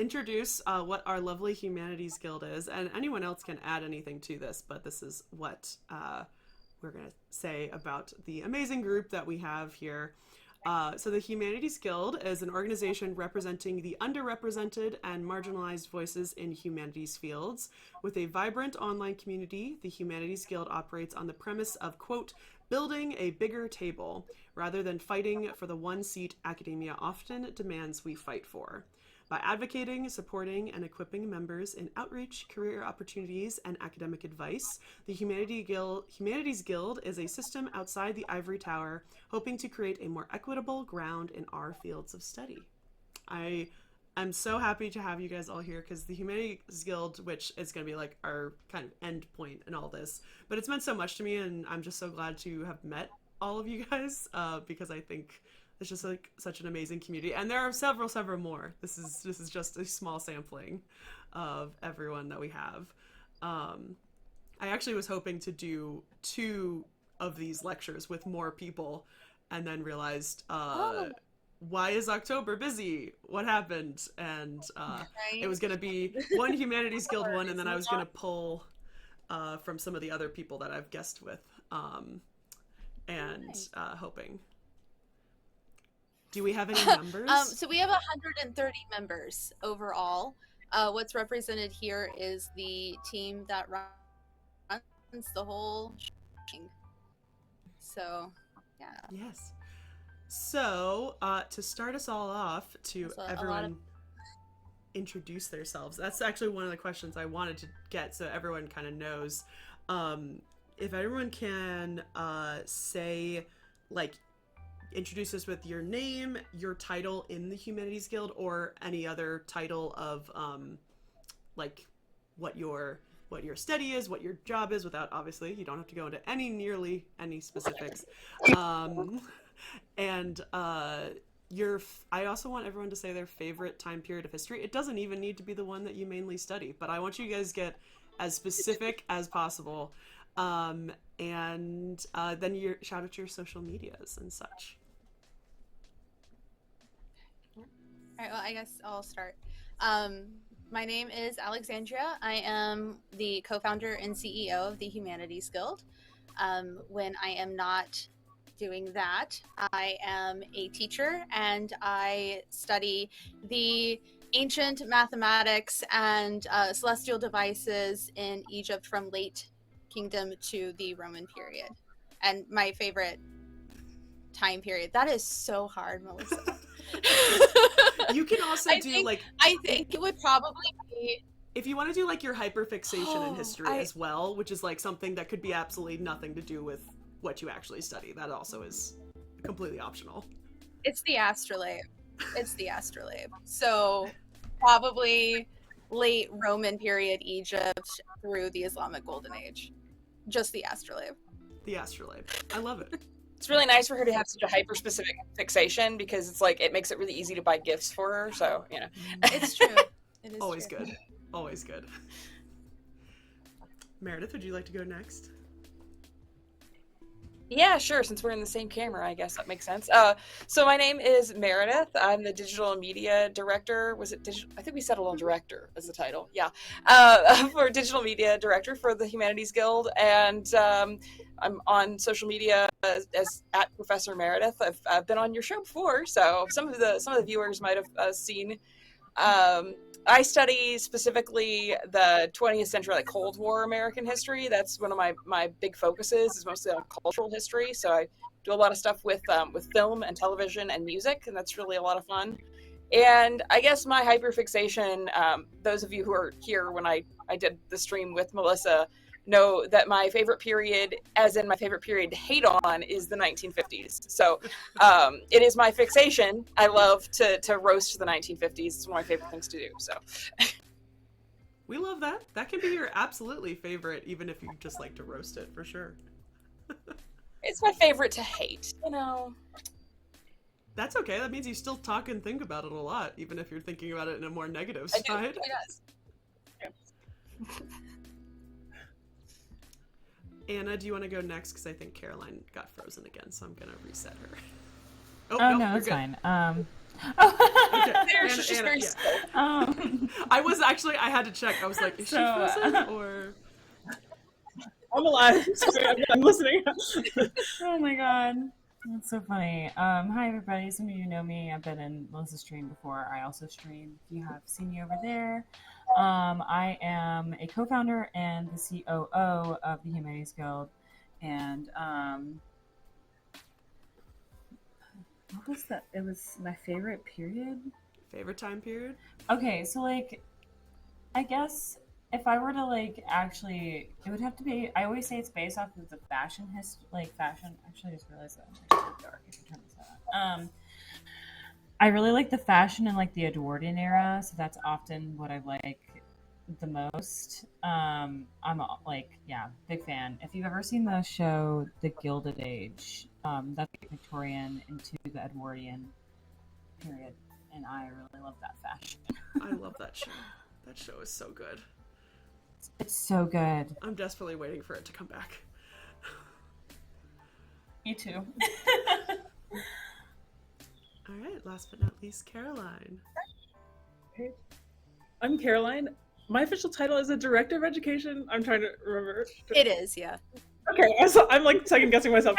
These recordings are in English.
introduce what our lovely Humanities Guild is, and anyone else can add anything to this, but this is what we're going to say about the amazing group that we have here. So the Humanities Guild is an organization representing the underrepresented and marginalized voices in humanities fields. With a vibrant online community, the Humanities Guild operates on the premise of, quote, building a bigger table, rather than fighting for the one seat academia often demands we fight for. By advocating, supporting, and equipping members in outreach, career opportunities, and academic advice, the Humanities Guild is a system outside the ivory tower, hoping to create a more equitable ground in our fields of study. I'm so happy to have you guys all here because the Humanities Guild, which is going to be like our kind of end point in all this, but it's meant so much to me, and I'm just so glad to have met all of you guys because I think it's just like such an amazing community, and there are several more. This is just a small sampling of everyone that we have. I actually was hoping to do 2 of these lectures with more people, and then realized why is October busy? What happened? And it was going to be one Humanities Guild one, and then I was going to pull from some of the other people that I've guested with, and hoping. Do we have any numbers? So we have 130 members overall. What's represented here is the team that runs the whole thing. So, yeah. Yes. So, to start us all off, to everyone introduce themselves. That's actually one of the questions I wanted to get, so everyone kind of knows. If everyone can say, like, introduce us with your name, your title in the Humanities Guild, or any other title of like what your study is, what your job is, without, obviously you don't have to go into nearly any specifics. And I also want everyone to say their favorite time period of history. It doesn't even need to be the one that you mainly study, but I want you guys to get as specific as possible. And then you shout out your social medias and such. All right, well, I guess I'll start. My name is Alexandria. I am the co-founder and CEO of the Humanities Guild. When I am not doing that, I am a teacher, and I study the ancient mathematics and celestial devices in Egypt from late Kingdom to the Roman period. And my favorite time period. That is so hard, Melissa. You can also I think it would probably be, if you want to do like your hyperfixation in history as well, which is like something that could be absolutely nothing to do with what you actually study. That also is completely optional. It's the astrolabe. So probably late Roman period Egypt through the Islamic Golden Age. Just the astrolabe. The astrolabe. I love it. It's really nice for her to have such a hyper-specific fixation, because it's like it makes it really easy to buy gifts for her. So, you know. It's true. It is always true. Good. Always good. Meredith, would you like to go next? Yeah, sure. Since we're in the same camera, I guess that makes sense. So my name is Meredith. I'm the digital media director. Was it digital? I think we settled on director as the title. Yeah, for digital media director for the Humanities Guild, and I'm on social media as at Professor Meredith. I've been on your show before, so some of the viewers might have seen. I study specifically the 20th century, like Cold War American history. That's one of my big focuses, is mostly on cultural history. So I do a lot of stuff with film and television and music, and that's really a lot of fun. And I guess my hyperfixation, those of you who are here when I did the stream with Melissa, know that my favorite period, as in my favorite period to hate on, is the 1950s. So it is my fixation. I love to roast the 1950s. It's one of my favorite things to do. So we love that. That can be your absolutely favorite, even if you just like to roast it, for sure. It's my favorite to hate, you know. That's okay. That means you still talk and think about it a lot, even if you're thinking about it in a more negative side. Yes. Anna, do you want to go next? Because I think Caroline got frozen again, so I'm going to reset her. Oh no, that's fine. Okay, She's just very still. I had to check. I was like, is she frozen or? I'm alive. Sorry, I'm listening. Oh my god. That's so funny. Hi everybody. Some of you know me. I've been in Melissa's stream before. I also stream. If you have seen me over there. I am a co-founder and the COO of the Humanities Guild. And what was that? It was my favorite period. Favorite time period? Okay, so like, I guess if I were to like actually, it would have to be. I always say it's based off of the fashion fashion. Actually, I just realized that it's really dark. If you turn this on. I really like the fashion in like the Edwardian era, so that's often what I like the most. I'm big fan. If you've ever seen the show The Gilded Age, that's Victorian into the Edwardian period, and I really love that fashion. I love that show. That show is so good. It's so good. I'm desperately waiting for it to come back. Me too. All right, last but not least, Caroline. Okay. I'm Caroline. My official title is a director of education. I'm trying to remember. It is, yeah. Okay, so I'm like second guessing myself.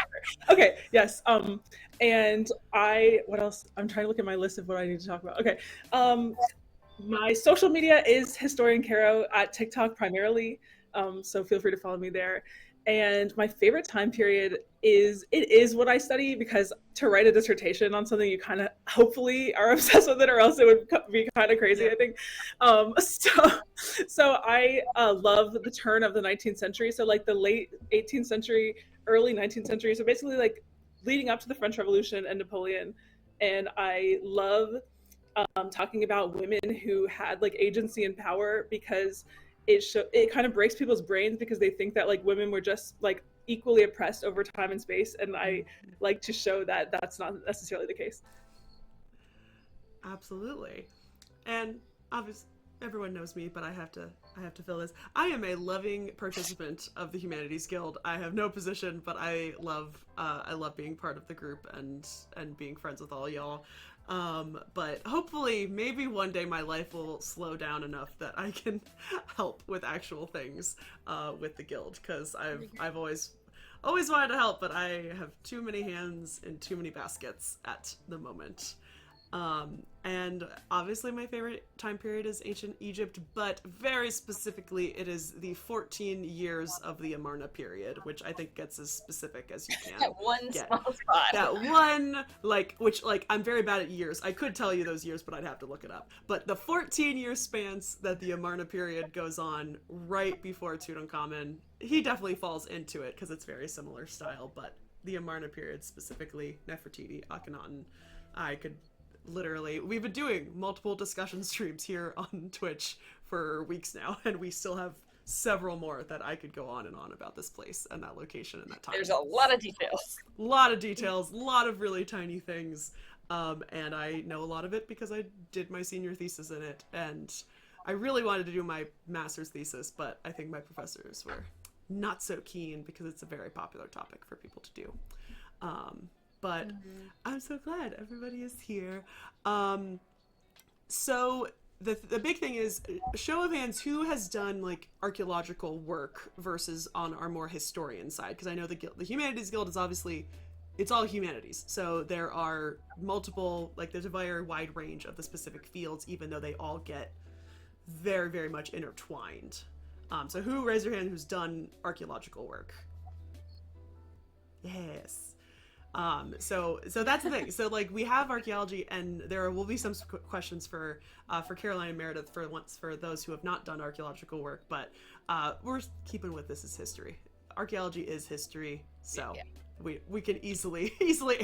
Okay, yes. And what else? I'm trying to look at my list of what I need to talk about. Okay. My social media is Historian Caro at TikTok primarily. So feel free to follow me there. And my favorite time period is what I study, because to write a dissertation on something you kind of hopefully are obsessed with it, or else it would be kind of crazy, I think. So I love the turn of the 19th century. So like the late 18th century, early 19th century. So basically like leading up to the French Revolution and Napoleon. And I love talking about women who had like agency and power, because it kind of breaks people's brains, because they think that like women were just like equally oppressed over time and space, and I like to show that that's not necessarily the case. Absolutely. And obviously everyone knows me, but I have to fill this. I am a loving participant of the Humanities Guild. I have no position, but I love being part of the group and being friends with all y'all. But hopefully maybe one day my life will slow down enough that I can help with actual things with the guild, because I've always wanted to help, but I have too many hands in too many baskets at the moment. And obviously my favorite time period is ancient Egypt, but very specifically it is the 14 years of the Amarna period, which I think gets as specific as you can. That one get. small spot. That one, I'm very bad at years. I could tell you those years, but I'd have to look it up. But the 14-year spans that the Amarna period goes on right before Tutankhamun, he definitely falls into it because it's very similar style, but the Amarna period specifically, Nefertiti, Akhenaten, we've been doing multiple discussion streams here on Twitch for weeks now, and we still have several more that I could go on and on about this place and that location and that time. There's a lot of details. A lot of really tiny things, and I know a lot of it because I did my senior thesis in it, and I really wanted to do my master's thesis, but I think my professors were not so keen because it's a very popular topic for people to do. But I'm so glad everybody is here. So the big thing is, show of hands, who has done like archaeological work versus on our more historian side? Because I know the Humanities Guild is obviously, it's all humanities. So there are multiple, like there's a very wide range of the specific fields, even though they all get very, very much intertwined. So raise your hand who's done archaeological work? Yes. So that's the thing. So like we have archaeology, and there will be some questions for Caroline and Meredith for those who have not done archaeological work, but we're keeping with this as history. Archaeology is history, so we can easily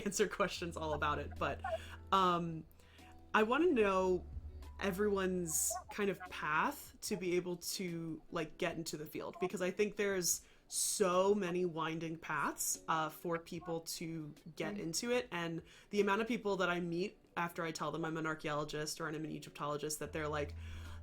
answer questions all about it. But I want to know everyone's kind of path to be able to like get into the field, because I think there's so many winding paths for people to get into it, and the amount of people that I meet after I tell them I'm an archaeologist or I'm an Egyptologist, that they're like,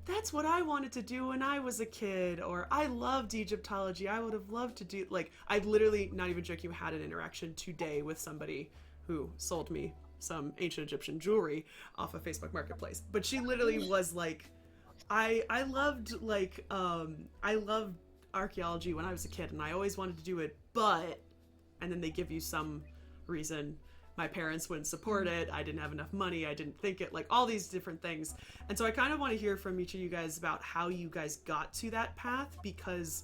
that's what I wanted to do when I was a kid, or I loved Egyptology, I would have loved to do, like, I've literally, not even joking, had an interaction today with somebody who sold me some ancient Egyptian jewelry off of Facebook Marketplace. But she literally was like, I loved I loved archaeology when I was a kid, and I always wanted to do it, but, and then they give you some reason. My parents wouldn't support it. I didn't have enough money. I didn't think it, like all these different things. And so I kind of want to hear from each of you guys about how you guys got to that path, because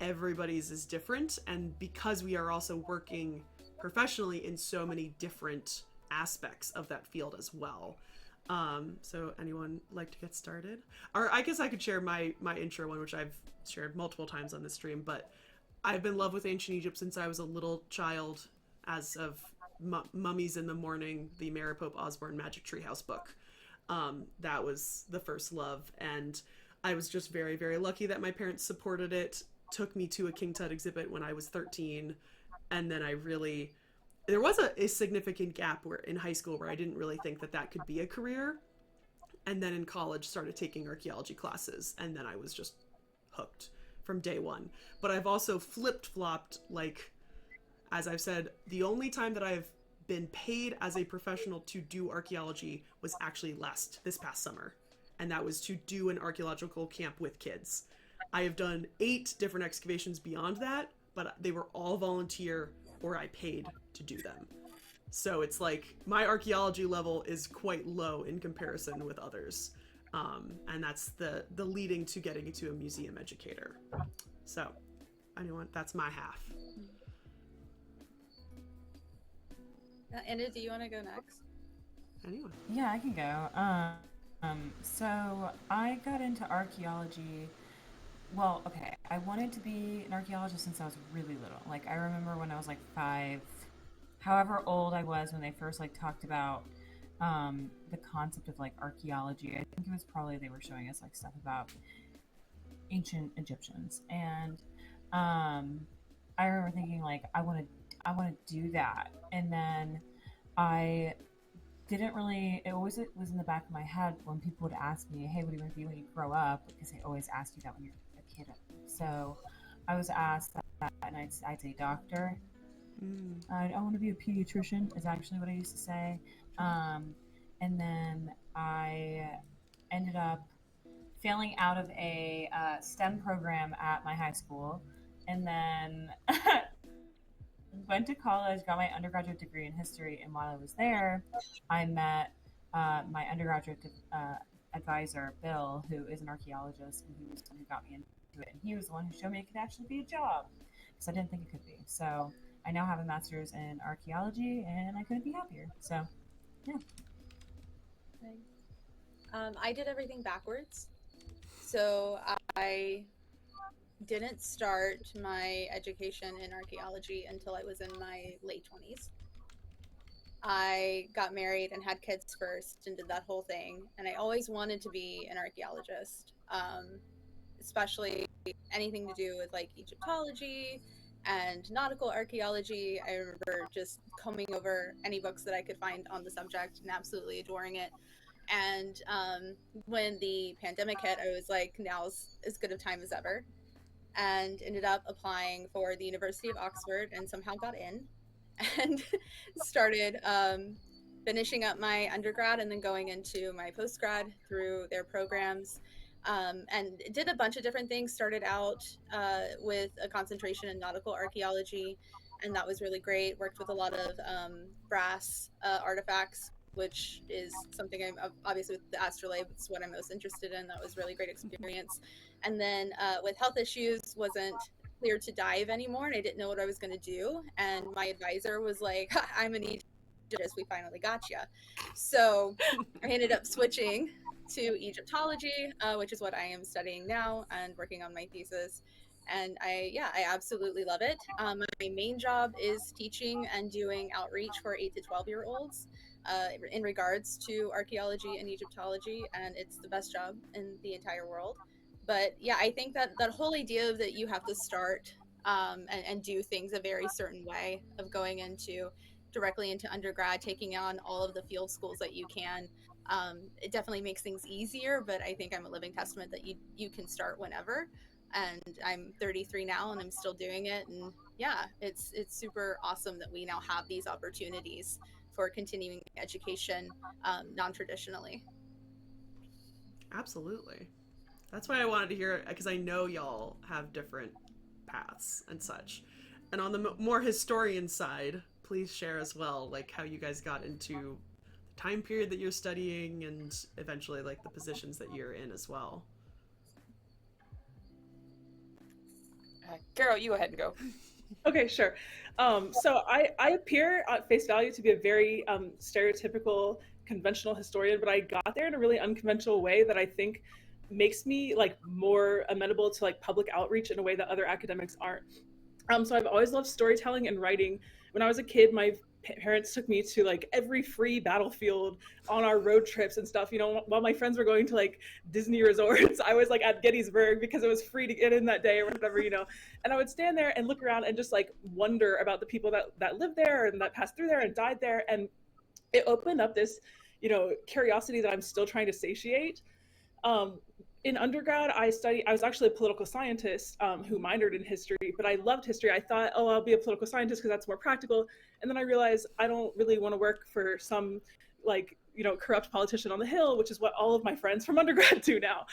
everybody's is different, and because we are also working professionally in so many different aspects of that field as well. So anyone like to get started? Or I guess I could share my intro one, which I've shared multiple times on this stream, but I've been in love with ancient Egypt since I was a little child, as of Mummies in the Morning, the Mary Pope Osborne Magic Treehouse book. That was the first love, and I was just very, very lucky that my parents supported it, took me to a King Tut exhibit when I was 13, and then there was a significant gap where in high school where I didn't really think that that could be a career, and then in college started taking archaeology classes, and then I was just hooked from day one. But I've also flip-flopped, like, as I've said, the only time that I've been paid as a professional to do archaeology was actually this past summer, and that was to do an archaeological camp with kids. I have done 8 different excavations beyond that, but they were all volunteer or I paid to do them. So it's like my archaeology level is quite low in comparison with others. And that's the leading to getting into a museum educator. So anyone, that's my half. Anna, do you want to go next? Anyone? Yeah, I can go. So I got into archaeology. Well, okay, I wanted to be an archaeologist since I was really little. Like, I remember when I was like 5, however old I was when they first like talked about the concept of like archaeology. I think it was probably they were showing us like stuff about ancient Egyptians, and I remember thinking like I want to do that, and then I didn't really, it always was in the back of my head when people would ask me, hey, what do you want to be when you grow up? Because they always ask you that when you're a kid. So I was asked that, and I'd say doctor. I want to be a pediatrician is actually what I used to say. And then I ended up failing out of a STEM program at my high school, and then went to college, got my undergraduate degree in history, and while I was there, I met my undergraduate advisor, Bill, who is an archaeologist, and he was the one who got me into it, and he was the one who showed me it could actually be a job, because I didn't think it could be. So I now have a master's in archaeology, and I couldn't be happier. So, yeah. I did everything backwards. So I didn't start my education in archaeology until I was in my late 20s. I got married and had kids first and did that whole thing. And I always wanted to be an archaeologist, especially anything to do with like Egyptology and nautical archaeology. I remember just combing over any books that I could find on the subject and absolutely adoring it. And when the pandemic hit, I was like, now's as good a time as ever. And ended up applying for the University of Oxford and somehow got in, and started finishing up my undergrad and then going into my postgrad through their programs, and did a bunch of different things. Started out with a concentration in nautical archaeology, and that was really great. Worked with a lot of brass artifacts, which is something I'm obviously with the astrolabe, it's what I'm most interested in. That was really great experience. And then with health issues, wasn't clear to dive anymore, and I didn't know what I was going to do. And my advisor was like, I'm an Egyptologist, we finally got you. So I ended up switching to Egyptology, which is what I am studying now and working on my thesis. And I absolutely love it. My main job is teaching and doing outreach for 8 to 12-year-olds in regards to archaeology and Egyptology, and it's the best job in the entire world. But yeah, I think that whole idea of that you have to start and do things a very certain way, of going directly into undergrad, taking on all of the field schools that you can, it definitely makes things easier. But I think I'm a living testament that you can start whenever. And I'm 33 now, and I'm still doing it. And yeah, it's super awesome that we now have these opportunities for continuing education non-traditionally. Absolutely. That's why I wanted to hear it, because I know y'all have different paths and such. And on the more historian side, please share as well, like how you guys got into the time period that you're studying and eventually like the positions that you're in as well. Carol, you go ahead and go. Okay, sure. So I appear at face value to be a very stereotypical, conventional historian, but I got there in a really unconventional way that I think makes me like more amenable to like public outreach in a way that other academics aren't. So I've always loved storytelling and writing. When I was a kid, my parents took me to like every free battlefield on our road trips and stuff. You know, while my friends were going to like Disney resorts, I was like at Gettysburg because it was free to get in that day or whatever, you know. And I would stand there and look around and just like wonder about the people that lived there and that passed through there and died there. And it opened up this, you know, curiosity that I'm still trying to satiate. In undergrad, I was actually a political scientist who minored in history, but I loved history. I thought, oh, I'll be a political scientist because that's more practical. And then I realized I don't really want to work for some like, you know, corrupt politician on the Hill, which is what all of my friends from undergrad do now.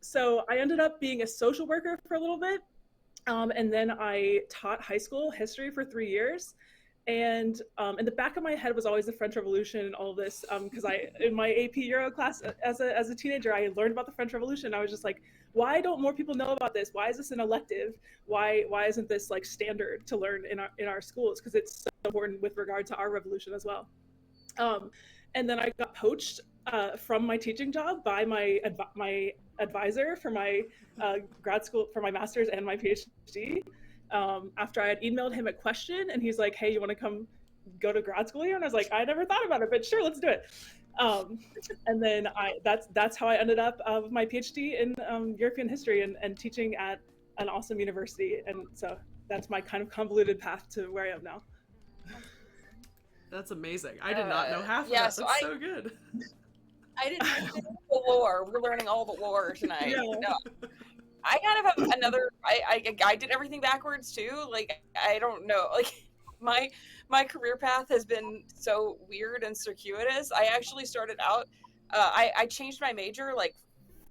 So I ended up being a social worker for a little bit. And then I taught high school history for 3 years. And in the back of my head was always the French Revolution and all of this, because in my AP Euro class as a teenager, I learned about the French Revolution. I was just like, why don't more people know about this? Why is this an elective? Why isn't this like standard to learn in our schools? Because it's so important with regard to our revolution as well. And then I got poached from my teaching job by my advisor for my grad school, for my master's and my PhD. After I had emailed him a question and he's like, hey, you want to come go to grad school here? And I was like, I never thought about it, but sure, let's do it. And then that's how I ended up with my PhD in European history and teaching at an awesome university. And so that's my kind of convoluted path to where I am now. That's amazing. I did not know half of yeah, that. That's so good. I didn't know. The lore. We're learning all the lore tonight. Yeah. No. I kind of have another. I did everything backwards too. Like I don't know. Like my career path has been so weird and circuitous. I actually started out. I changed my major like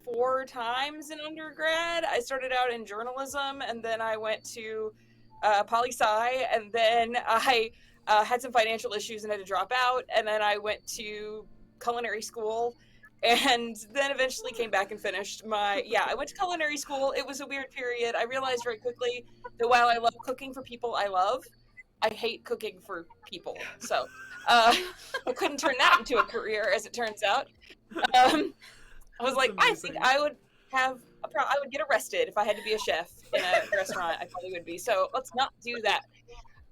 4 times in undergrad. I started out in journalism, and then I went to poli-sci, and then I had some financial issues and had to drop out, and then I went to culinary school. And then eventually came back and finished I went to culinary school. It was a weird period. I realized very quickly that while I love cooking for people I love, I hate cooking for people. So I couldn't turn that into a career, as it turns out. I was like, I think I would get arrested if I had to be a chef in a restaurant. I probably would be. So let's not do that.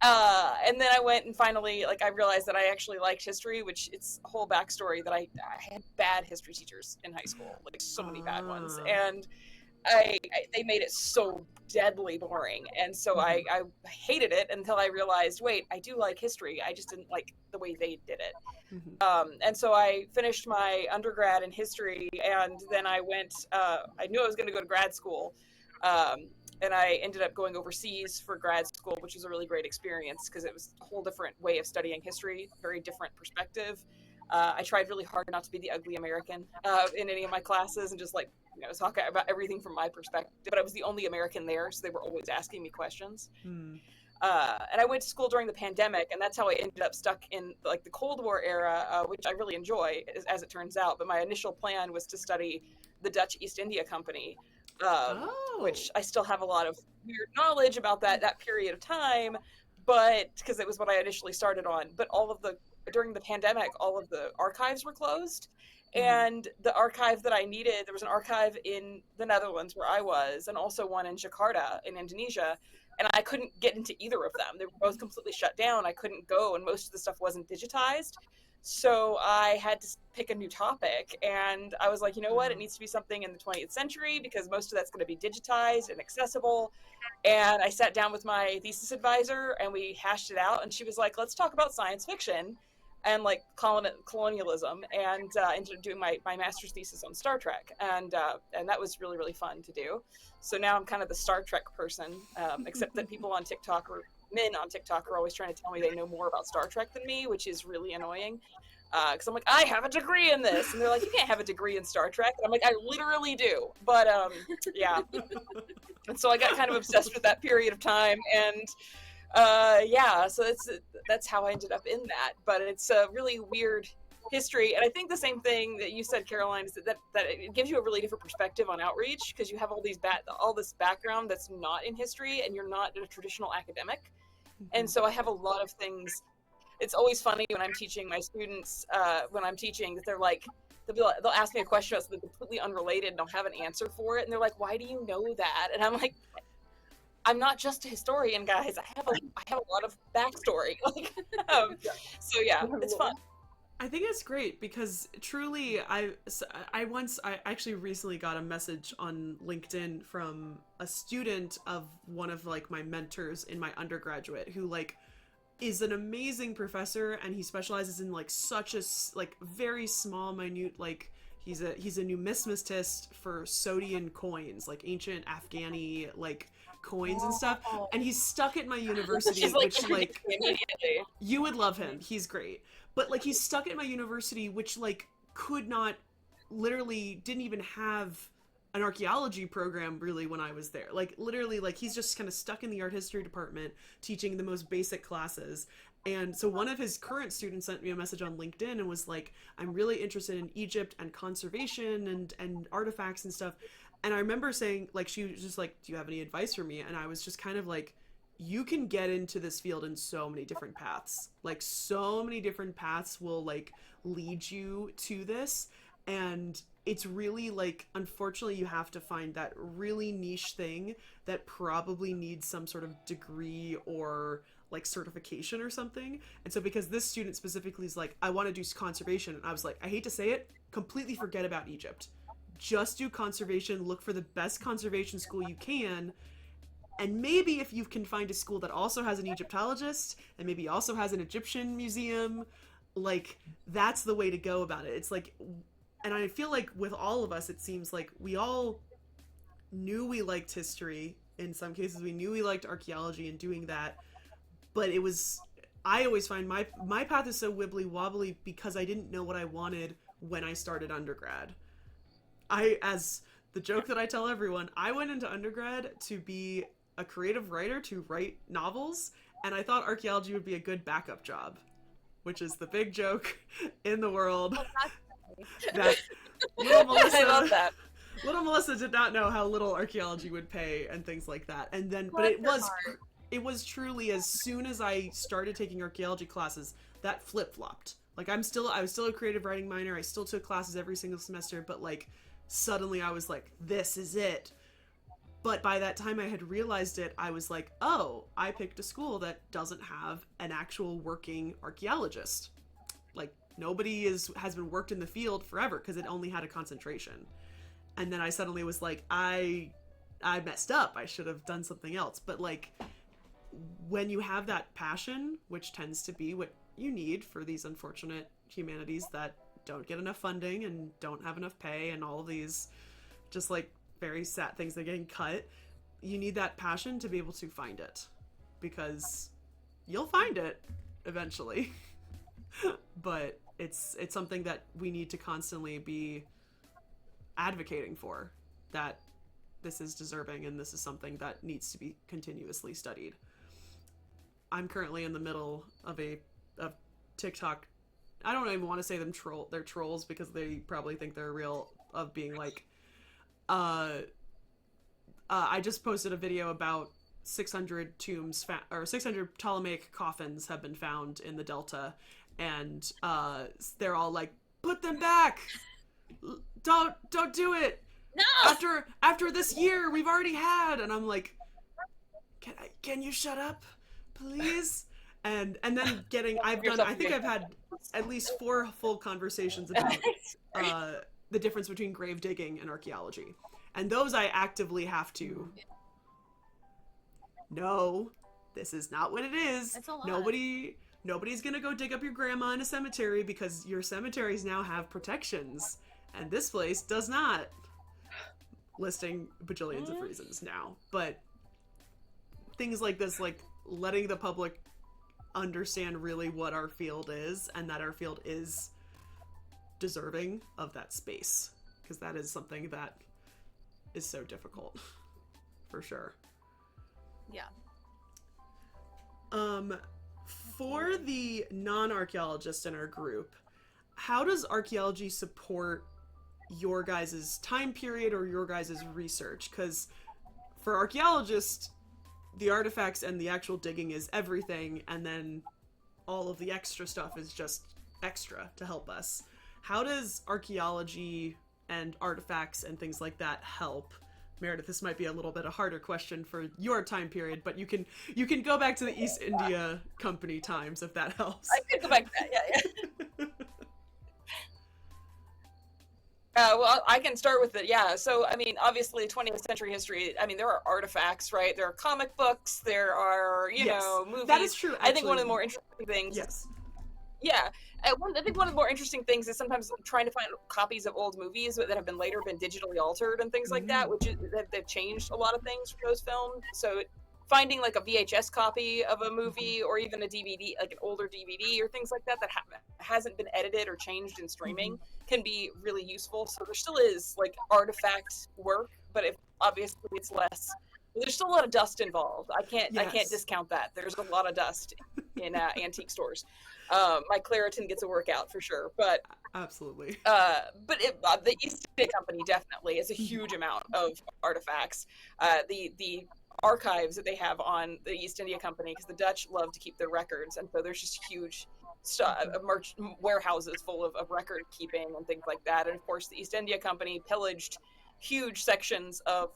And then I went and finally, like, I realized that I actually liked history, which it's a whole backstory that I had bad history teachers in high school, like so many bad ones. And they made it so deadly boring. And so I hated it until I realized, wait, I do like history. I just didn't like the way they did it. And so I finished my undergrad in history, and then I went, I knew I was going to go to grad school. And I ended up going overseas for grad school, which was a really great experience because it was a whole different way of studying history, very different perspective. I tried really hard not to be the ugly American in any of my classes and just like, you know, talk about everything from my perspective. But I was the only American there, so they were always asking me questions. And I went to school during the pandemic, and that's how I ended up stuck in like the Cold War era, which I really enjoy, as it turns out. But my initial plan was to study the Dutch East India Company. Which I still have a lot of weird knowledge about that period of time, but because it was what I initially started on. But during the pandemic, all of the archives were closed, and the archive that I needed, there was an archive in the Netherlands where I was, and also one in Jakarta in Indonesia, and I couldn't get into either of them. They were both completely shut down. I couldn't go, and most of the stuff wasn't digitized. So I had to pick a new topic, and I was like, you know what, it needs to be something in the 20th century because most of that's going to be digitized and accessible. And I sat down with my thesis advisor and we hashed it out, and she was like, let's talk about science fiction and like colonialism, and ended up doing my master's thesis on Star Trek, and that was really, really fun to do. So now I'm kind of the Star Trek person, except that people on TikTok men on TikTok are always trying to tell me they know more about Star Trek than me, which is really annoying. Because I'm like, I have a degree in this, and they're like, you can't have a degree in Star Trek. And I'm like, I literally do. But yeah. And so I got kind of obsessed with that period of time, and yeah, so that's how I ended up in that. But it's a really weird history, and I think the same thing that you said, Caroline, is that it gives you a really different perspective on outreach, because you have all this background that's not in history, and you're not a traditional academic. And so I have a lot of things. It's always funny when I'm teaching my students, that they're like, they'll ask me a question about something completely unrelated, and I'll have an answer for it, and they're like, why do you know that? And I'm like, I'm not just a historian, guys. I have a lot of backstory. Like, so yeah, it's fun. I think it's great because truly, I actually recently got a message on LinkedIn from a student of one of like my mentors in my undergraduate who like is an amazing professor, and he specializes in like such a like very small, minute, like he's a numismatist for Sogdian coins, like ancient Afghani like coins and stuff, and he's stuck at my university, which like you would love him. He's great. But like he's stuck at my university, which like could not, literally didn't even have an archaeology program really when I was there. Like literally, like he's just kind of stuck in the art history department teaching the most basic classes. And so one of his current students sent me a message on LinkedIn and was like, I'm really interested in Egypt and conservation and artifacts and stuff. And I remember saying, like, she was just like, do you have any advice for me? And I was just kind of like, you can get into this field in so many different paths. Like so many different paths will like lead you to this. And it's really like, unfortunately, you have to find that really niche thing that probably needs some sort of degree or like certification or something. And so because this student specifically is like, I want to do conservation. And I was like, I hate to say it, completely forget about Egypt. Just do conservation, look for the best conservation school you can. And maybe if you can find a school that also has an Egyptologist and maybe also has an Egyptian museum, like that's the way to go about it. It's like, and I feel like with all of us, it seems like we all knew we liked history. In some cases, we knew we liked archaeology and doing that. But it was, I always find my path is so wibbly wobbly because I didn't know what I wanted when I started undergrad. As the joke that I tell everyone, I went into undergrad to be a creative writer, to write novels, and I thought archaeology would be a good backup job, which is the big joke in the world. That little Melissa, I love that. Little Melissa did not know how little archaeology would pay and things like that. And then, but it was truly, as soon as I started taking archaeology classes, that flip-flopped. Like I was still a creative writing minor. I still took classes every single semester, but like suddenly I was like, this is it. But by that time I had realized it, I was like, oh, I picked a school that doesn't have an actual working archaeologist. Like nobody has been worked in the field forever because it only had a concentration. And then I suddenly was like, I messed up. I should have done something else. But like when you have that passion, which tends to be what you need for these unfortunate humanities that don't get enough funding and don't have enough pay and all of these just like very sad things that are getting cut, you need that passion to be able to find it, because you'll find it eventually. But it's something that we need to constantly be advocating for, that this is deserving and this is something that needs to be continuously studied. I'm currently in the middle of TikTok. I don't even want to say they're trolls because they probably think they're real, of being like, I just posted a video about 600 tombs or 600 Ptolemaic coffins have been found in the Delta, and they're all like, put them back, don't do it, No. After this year we've already had. And I'm like, can you shut up please? And then I think I've had at least 4 full conversations about the difference between grave digging and archaeology. And those I actively have to, no, this is not what it is. It's a lot. Nobody's gonna go dig up your grandma in a cemetery because your cemeteries now have protections, and this place does not. Listing bajillions of reasons now. But things like this, like letting the public understand really what our field is, and that our field is deserving of that space, because that is something that is so difficult for sure. Yeah. For the non-archaeologists in our group, how does archaeology support your guys' time period or your guys' research? Because for archaeologists, the artifacts and the actual digging is everything, and then all of the extra stuff is just extra to help us. How does archaeology and artifacts and things like that help? Meredith, this might be a little bit a harder question for your time period, but you can go back to the East India Company times if that helps. I could go back to that, yeah. Well, I can start with it, yeah. So, I mean, obviously, 20th century history, I mean, there are artifacts, right? There are comic books, there are, you know, movies. That is true, actually. I think one of the more interesting things... Yes. Yeah, I think one of the more interesting things is sometimes trying to find copies of old movies that have been later been digitally altered and things like that, which is, they've changed a lot of things from those films. So finding like a VHS copy of a movie or even a DVD, like an older DVD or things like that hasn't been edited or changed in streaming can be really useful. So there still is like artifact work, but obviously it's less. There's still a lot of dust involved. I can't discount that. There's a lot of dust in antique stores. My Claritin gets a workout for sure, but absolutely. The East India Company definitely is a huge amount of artifacts. The archives that they have on the East India Company, because the Dutch love to keep their records, and so there's just huge warehouses full of record keeping and things like that. And of course, the East India Company pillaged huge sections of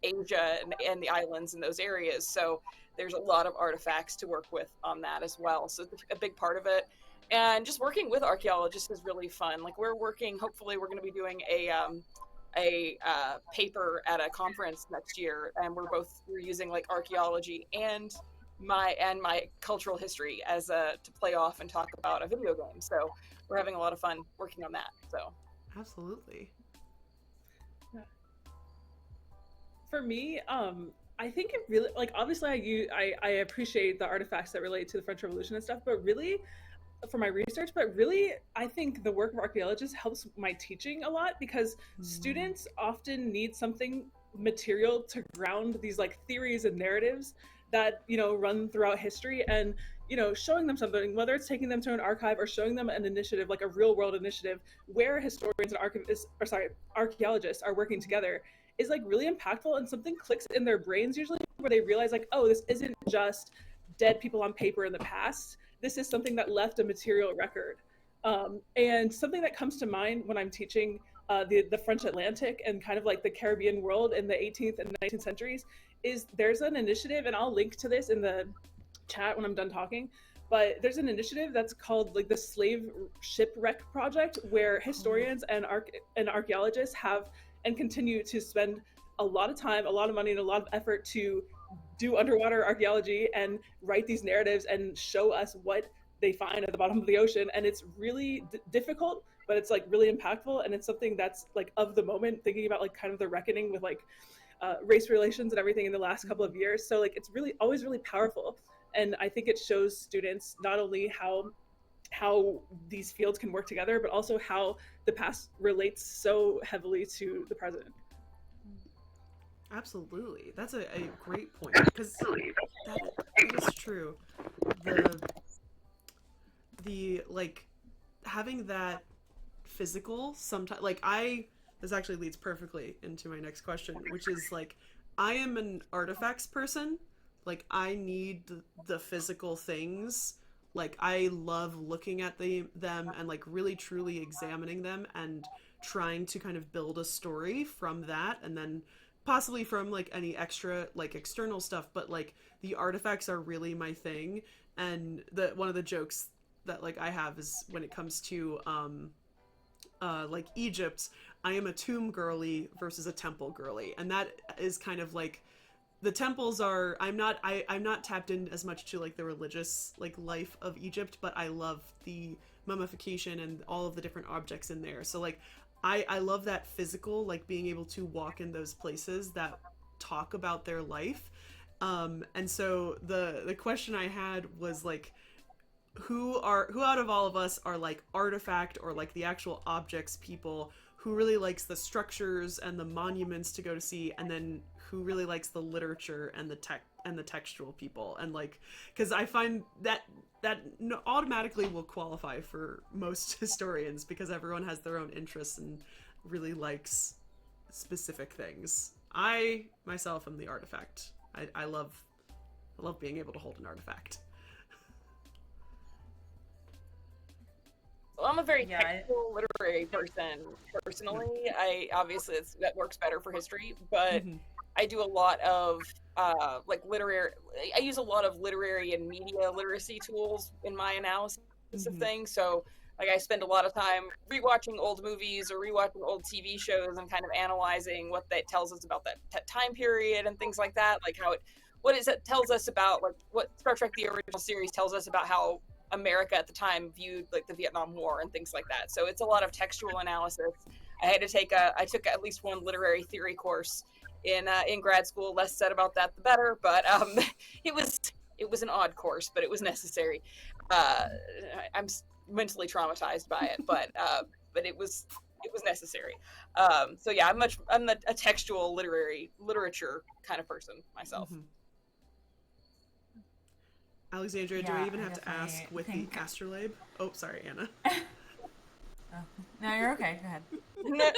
Asia and the islands in those areas. So there's a lot of artifacts to work with on that as well. So it's a big part of it. And just working with archaeologists is really fun. Like hopefully we're going to be doing a paper at a conference next year. And we're using like archaeology and my cultural history as to play off and talk about a video game. So we're having a lot of fun working on that. So absolutely. For me, I think it really, like, obviously I appreciate the artifacts that relate to the French Revolution and stuff, but really, for my research, I think the work of archaeologists helps my teaching a lot, because students often need something material to ground these like theories and narratives that, you know, run throughout history, and, you know, showing them something, whether it's taking them to an archive or showing them an initiative, like a real world initiative where historians and archaeologists are working together, is like really impactful, and something clicks in their brains usually where they realize like, oh, this isn't just dead people on paper in the past. This is something that left a material record. And something that comes to mind when I'm teaching the French Atlantic and kind of like the Caribbean world in the 18th and 19th centuries is there's an initiative, and I'll link to this in the chat when I'm done talking, but there's an initiative that's called like the Slave Shipwreck Project, where historians and archaeologists have and continue to spend a lot of time, a lot of money, and a lot of effort to do underwater archaeology and write these narratives and show us what they find at the bottom of the ocean. And it's really difficult, but it's like really impactful, and it's something that's like of the moment, thinking about like kind of the reckoning with like race relations and everything in the last couple of years. So like it's really always really powerful, and I think it shows students not only how these fields can work together, but also how the past relates so heavily to the present. Absolutely. That's a great point, because that is true. The like having that physical sometimes, like this actually leads perfectly into my next question, which is like, I am an artifacts person. Like I need the physical things. Like I love looking at them and like really truly examining them and trying to kind of build a story from that, and then possibly from like any extra like external stuff, but like the artifacts are really my thing. And one of the jokes that like I have is when it comes to like Egypt, I am a tomb girly versus a temple girly, and that is kind of like the temples are, I'm not tapped in as much to like the religious like life of Egypt, but I love the mummification and all of the different objects in there. So like I love that physical, like being able to walk in those places that talk about their life. And so the question I had was like, who out of all of us are like artifact or like the actual objects people, who really likes the structures and the monuments to go to see, and then who really likes the literature and the tech and the textual people, and like, because I find that automatically will qualify for most historians because everyone has their own interests and really likes specific things. I myself am the artifact. I love being able to hold an artifact. Well, I'm a very Yeah, technical literary person personally. I obviously that works better for history, but Mhm. I do a lot of like literary. I use a lot of literary and media literacy tools in my analysis of Mhm. things. So, like, I spend a lot of time rewatching old movies or rewatching old TV shows and kind of analyzing what that tells us about that time period and things like that. Like how it tells us about, like, what Star Trek the original series tells us about how America at the time viewed like the Vietnam War and things like that. So it's a lot of textual analysis. I took at least one literary theory course in grad school. Less said about that, the better. But it was an odd course, but it was necessary. I'm mentally traumatized by it, but it was necessary. So yeah, I'm a textual literature kind of person myself. Mhm. Alexandria, do I yeah, even I have to ask definitely with think. the astrolabe? Oh, sorry, Anna. Oh, no, you're okay. Go ahead.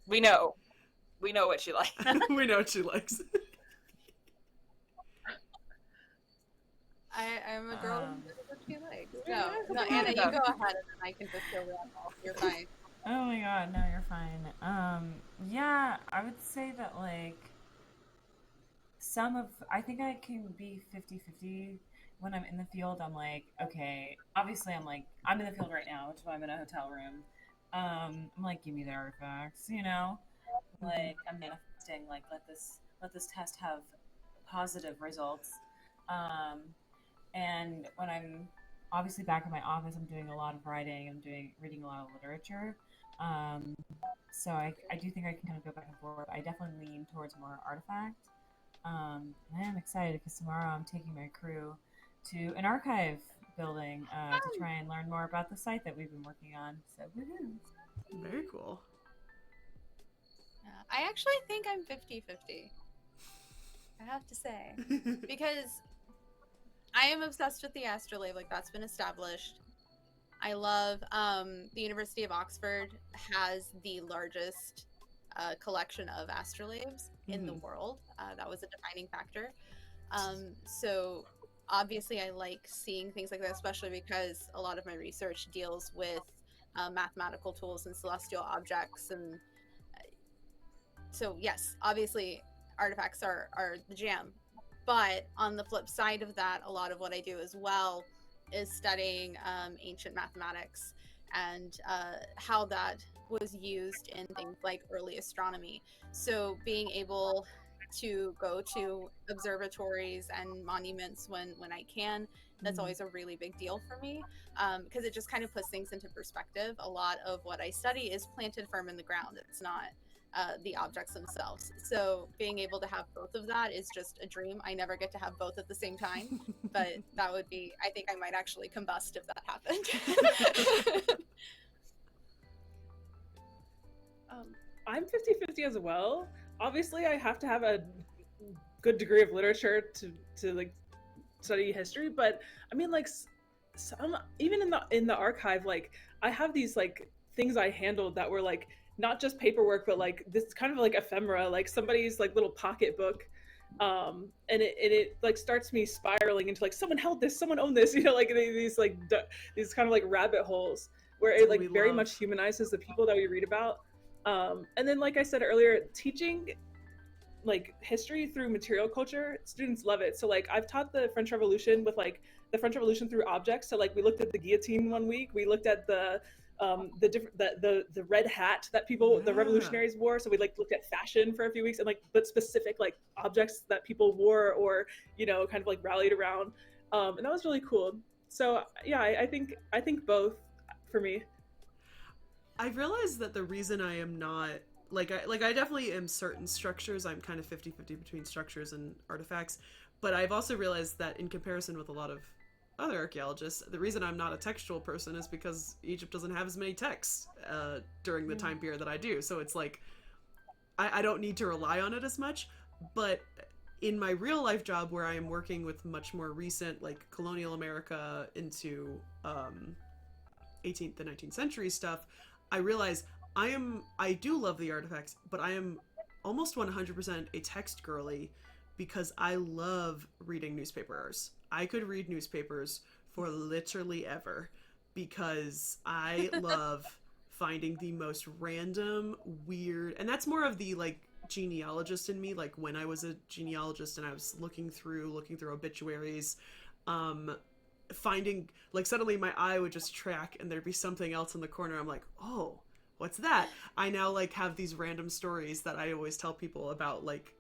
we know what she likes. We know what she likes. I'm a girl Um, who does what she likes. Yeah, No, Anna, you go ahead, and then I can just fill that off. You're fine. Oh my god, no, you're fine. Yeah, I would say that like I think I can be 50-50 when I'm in the field. I'm like, okay, obviously I'm in the field right now, which is why I'm in a hotel room. I'm like, give me the artifacts, you know? Mhm. Like I'm manifesting, like let this test have positive results. Um, and when I'm obviously back in my office, I'm doing a lot of writing. Reading a lot of literature. Um, so I do think I can kind of go back and forth. I definitely lean towards more artifact. And I am excited because tomorrow I'm taking my crew to an archive building to try and learn more about the site that we've been working on. So woohoo! Very cool. Yeah, I actually think I'm 50-50. I have to say, because I am obsessed with the astrolabe. Like that's been established. I love the University of Oxford has the largest collection of astrolabes in the Mhm. world. That was a defining factor. So obviously, I like seeing things like that, especially because a lot of my research deals with mathematical tools and celestial objects. And so, yes, obviously, artifacts are the jam. But on the flip side of that, a lot of what I do as well is studying ancient mathematics and how that was used in things like early astronomy. So being able to go to observatories and monuments when I can, that's Mhm. always a really big deal for me because it just kind of puts things into perspective. A lot of what I study is planted firm in the ground. It's not the objects themselves. So being able to have both of that is just a dream. I never get to have both at the same time, but that would be, I think I might actually combust if that happened. I'm 50-50 as well. Obviously, I have to have a good degree of literature to like study history, but I mean like some even in the archive, like I have these like things I handled that were like not just paperwork, but like this kind of like ephemera, like somebody's like little pocketbook. And it like starts me spiraling into like someone held this, someone owned this, you know, like these like these kind of like rabbit holes where That's it what we like very love. much humanizes the people that we read about. And then like I said earlier, teaching like history through material culture, students love it. So like I've taught the French Revolution with like the French Revolution through objects. So like we looked at the guillotine one week, we looked at the different the red hat that the Yeah. revolutionaries wore. So we like looked at fashion for a few weeks and like but specific like objects that people wore or you know kind of like rallied around. And that was really cool. So yeah, I think both for me. I realized that the reason I am not I definitely am certain structures. I'm kind of 50-50 between structures and artifacts, but I've also realized that in comparison with a lot of other archaeologists, the reason I'm not a textual person is because Egypt doesn't have as many texts during the time period that I do. So it's like I don't need to rely on it as much. But in my real life job, where I am working with much more recent, like colonial America into 18th and 19th century stuff, I realize I do love the artifacts, but I am almost 100% a text girly because I love reading newspapers. I could read newspapers for literally ever because I love finding the most random, weird, and that's more of the like genealogist in me. Like when I was a genealogist and I was looking through obituaries, finding, like, suddenly my eye would just track and there'd be something else in the corner. I'm like, oh, what's that? I now like have these random stories that I always tell people about, like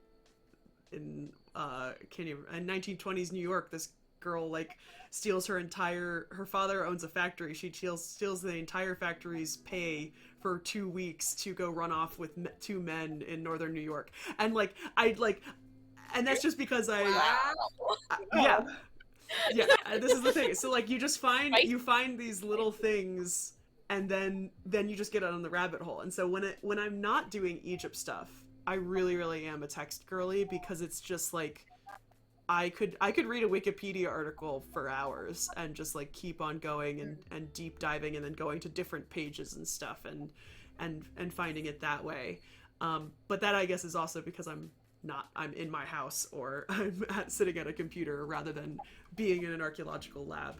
in 1920s New York, this girl like steals her father owns a factory. She steals the entire factory's pay for 2 weeks to go run off with two men in northern New York. And and that's just because yeah. And this is the thing. So like you just find these little things, and then you just get on the rabbit hole. And so when I'm not doing Egypt stuff, I really, really am a text girly, because it's just like I could read a Wikipedia article for hours and just like keep on going and deep diving and then going to different pages and stuff and finding it that way. But that, I guess, is also because I'm in my house, or I'm sitting at a computer rather than being in an archaeological lab.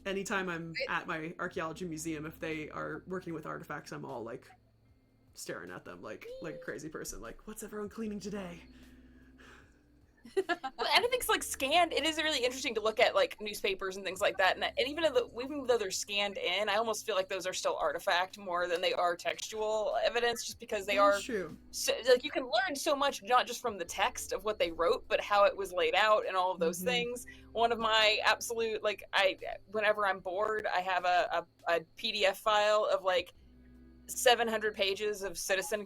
Anytime I'm at my archaeology museum, if they are working with artifacts, I'm all like staring at them like a crazy person, like, what's everyone cleaning today? Well, anything's like scanned. It is really interesting to look at like newspapers and things like that, and even though they're scanned in, I almost feel like those are still artifact more than they are textual evidence, just because they are true. So, like, you can learn so much not just from the text of what they wrote, but how it was laid out and all of those things. One of my absolute, like, whenever I'm bored, I have a PDF file of like 700 pages of old Citizen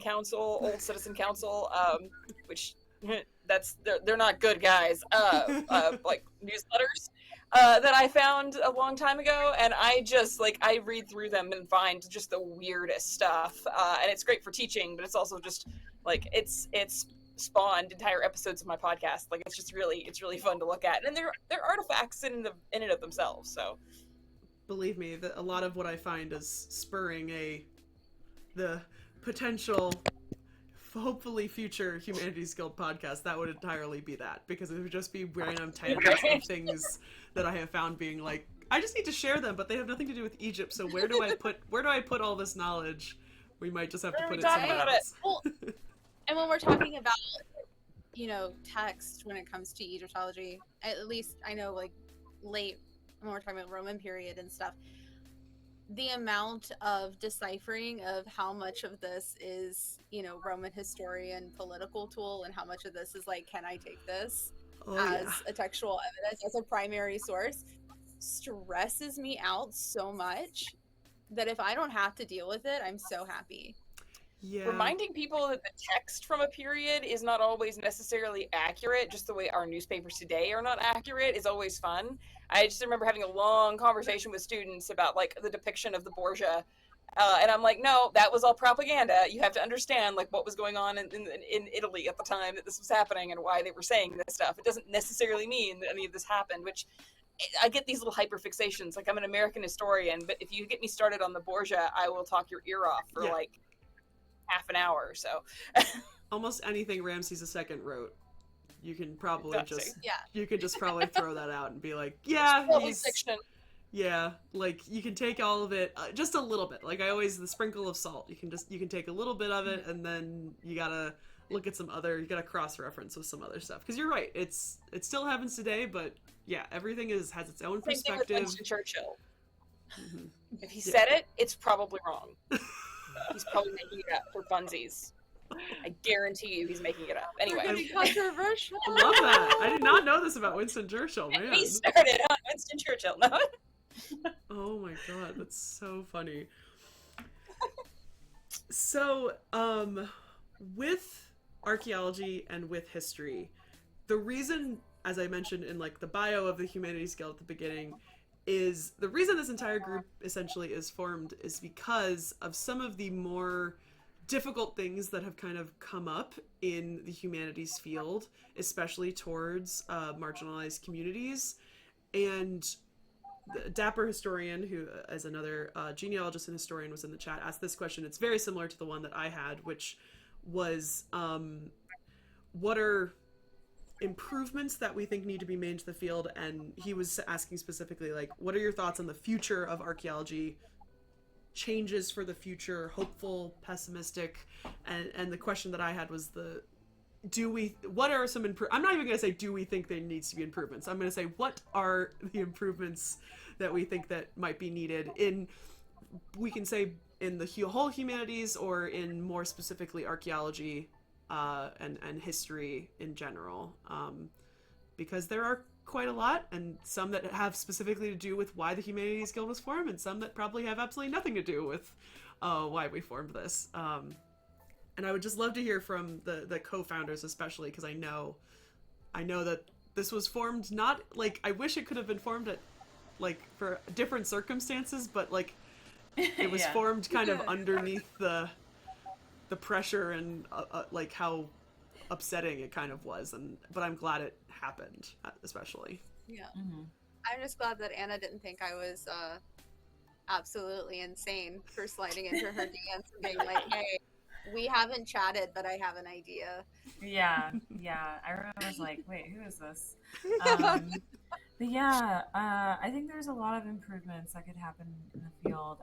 Council, which they're not good guys, like newsletters that I found a long time ago, and I read through them and find just the weirdest stuff, and it's great for teaching, but it's also just like it's spawned entire episodes of my podcast. Like it's really fun to look at, and they're artifacts in and of themselves. So believe me, that a lot of what I find is spurring the potential, hopefully future Humanities Guild podcast. That would entirely be that, because it would just be random tangents of things that I have found being like, I just need to share them, but they have nothing to do with Egypt, so where do I put all this knowledge? We might just have to put it somewhere else. Well, and when we're talking about, text when it comes to Egyptology, at least I know, like, late, when we're talking about Roman period and stuff, the amount of deciphering of how much of this is, Roman historian political tool, and how much of this is like, can I take this as a textual evidence, as a primary source, stresses me out so much that if I don't have to deal with it, I'm so happy. Yeah. Reminding people that the text from a period is not always necessarily accurate, just the way our newspapers today are not accurate, is always fun. I just remember having a long conversation with students about like the depiction of the Borgia, and I'm like, no, that was all propaganda. You have to understand like what was going on in Italy at the time that this was happening and why they were saying this stuff. It doesn't necessarily mean that any of this happened, which I get these little hyperfixations. Like, I'm an American historian, but if you get me started on the Borgia, I will talk your ear off for like half an hour or so. Almost anything Ramses II wrote, you can probably you could just probably throw that out and be like, he's fiction. Yeah, like you can take all of it, just a little bit. Like I always, the sprinkle of salt. You can take a little bit of it, and then you gotta look at you gotta cross-reference with some other stuff. Because you're right, it still happens today, but yeah, everything has its own perspective. Same thing with Winston Churchill. If he said it, it's probably wrong. He's probably making it up for funsies. I guarantee you he's making it up. Anyway. Controversial. I love that. I did not know this about Winston Churchill, man. He started on Winston Churchill, no? Oh my god, that's so funny. So, with archaeology and with history, the reason, as I mentioned in like the bio of the Humanities Guild at the beginning, is the reason this entire group essentially is formed is because of some of the more difficult things that have kind of come up in the humanities field, especially towards marginalized communities. And the Dapper historian, who is another genealogist and historian, was in the chat, asked this question. It's very similar to the one that I had, which was what are improvements that we think need to be made to the field? And he was asking specifically, like, what are your thoughts on the future of archaeology? Changes for the future, hopeful, pessimistic, and the question that I had was the do we what are some I'm not even going to say do we think there needs to be improvements. I'm going to say what are the improvements that we think that might be needed in, we can say, in the whole humanities or in more specifically archaeology and history in general, because there are quite a lot, and some that have specifically to do with why the Humanities Guild was formed, and some that probably have absolutely nothing to do with why we formed this. And I would just love to hear from the co-founders, especially because I know that this was formed not like, I wish it could have been formed at like for different circumstances, but like it was Yeah. formed kind of underneath the pressure and like how upsetting it kind of was, and but I'm glad it happened, especially. Yeah. Hmm. I'm just glad that Anna didn't think I was absolutely insane for sliding into her DMs and being like, hey, we haven't chatted, but I have an idea. Yeah, yeah. I remember I was like, wait, who is this? Um, but yeah, I think there's a lot of improvements that could happen in the field,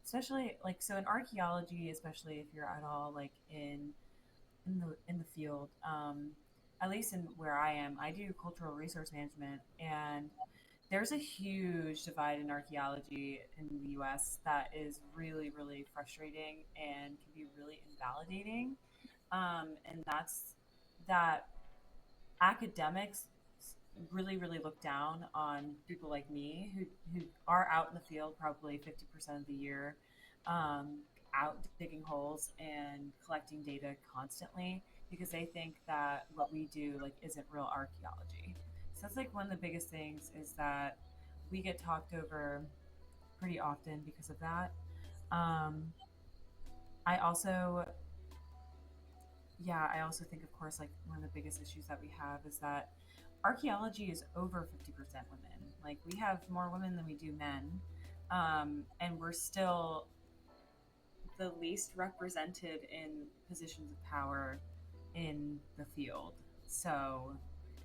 especially like so in archaeology, especially if you're at all like in the field. At least in where I am, I do cultural resource management, and there's a huge divide in archaeology in the US that is really, really frustrating and can be really invalidating. And that's that academics really, really look down on people like me who are out in the field probably 50% of the year, out digging holes and collecting data constantly because they think that what we do like isn't real archaeology. So that's like one of the biggest things is that we get talked over pretty often because of that. Um, I also, yeah, I also think, of course, like one of the biggest issues that we have is that archaeology is over 50% women. Like we have more women than we do men, and we're still the least represented in positions of power in the field. So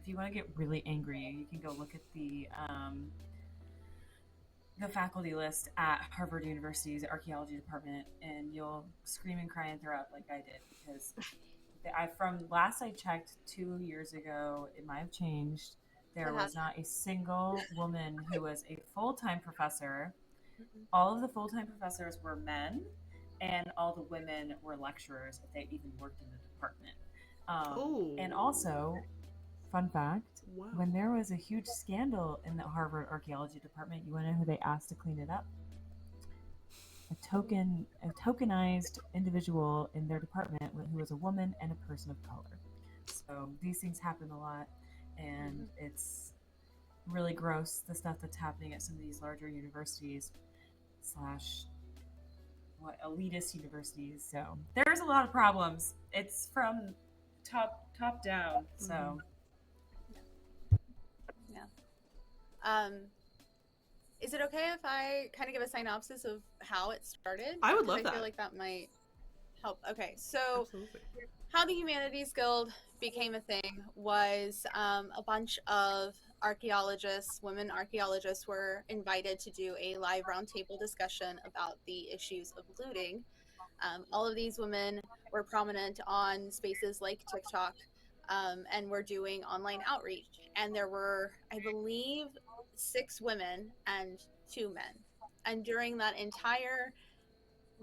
if you want to get really angry, you can go look at the faculty list at Harvard University's archaeology department, and you'll scream and cry and throw up like I did because from last I checked 2 years ago, it might have changed. There was not a single woman who was a full-time professor. All of the full-time professors were men, and all the women were lecturers if they even worked in the department. Oh, And also, fun fact, wow. when there was a huge scandal in the Harvard archaeology department, you want to know who they asked to clean it up? A tokenized individual in their department who was a woman and a person of color. So these things happen a lot, and it's really gross the stuff that's happening at some of these larger universities slash what elitist universities. So there's a lot of problems. It's from top down. So Yeah. Um, is it okay if I kind of give a synopsis of how it started? I would 'Cause love I that. feel like that might help. Okay, so Absolutely. how the Humanities Guild became a thing was a bunch of archaeologists, women archaeologists, were invited to do a live roundtable discussion about the issues of looting. All of these women were prominent on spaces like TikTok, and were doing online outreach. And there were, I believe, 6 women and 2 men. And during that entire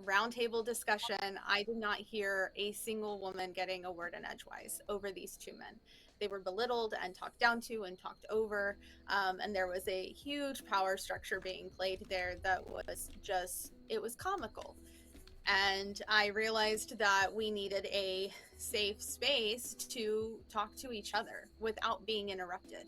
roundtable discussion, I did not hear a single woman getting a word in edgewise over these 2 men. They were belittled and talked down to and talked over, and there was a huge power structure being played there that was just, it was comical. And I realized that we needed a safe space to talk to each other without being interrupted.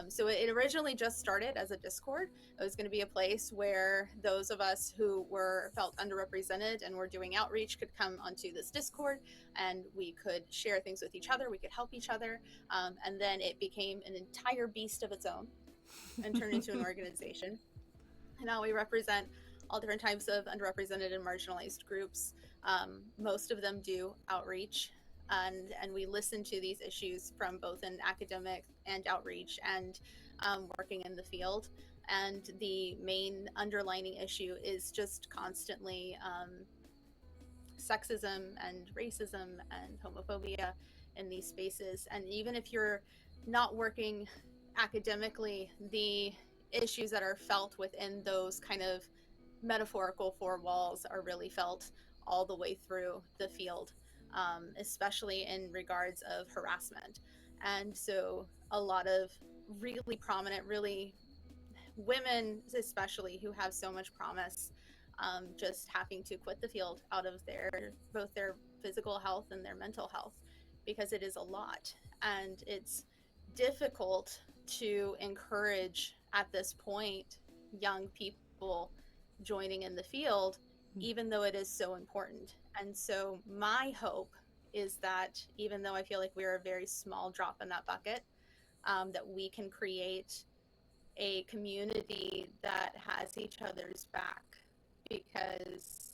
So it originally just started as a Discord. It was going to be a place where those of us who were felt underrepresented and were doing outreach could come onto this Discord, and we could share things with each other. We could help each other. And then it became an entire beast of its own and turned into an organization. And now we represent all different types of underrepresented and marginalized groups. Most of them do outreach, and we listen to these issues from both an academic and outreach and working in the field. And the main underlining issue is just constantly sexism and racism and homophobia in these spaces. And even if you're not working academically, the issues that are felt within those kind of metaphorical four walls are really felt all the way through the field, especially in regards of harassment. And so a lot of really prominent, really women especially, who have so much promise, just having to quit the field out of both their physical health and their mental health, because it is a lot, and it's difficult to encourage at this point young people joining in the field, even though it is so important. And so my hope is that, even though I feel like we're a very small drop in that bucket, that we can create a community that has each other's back. Because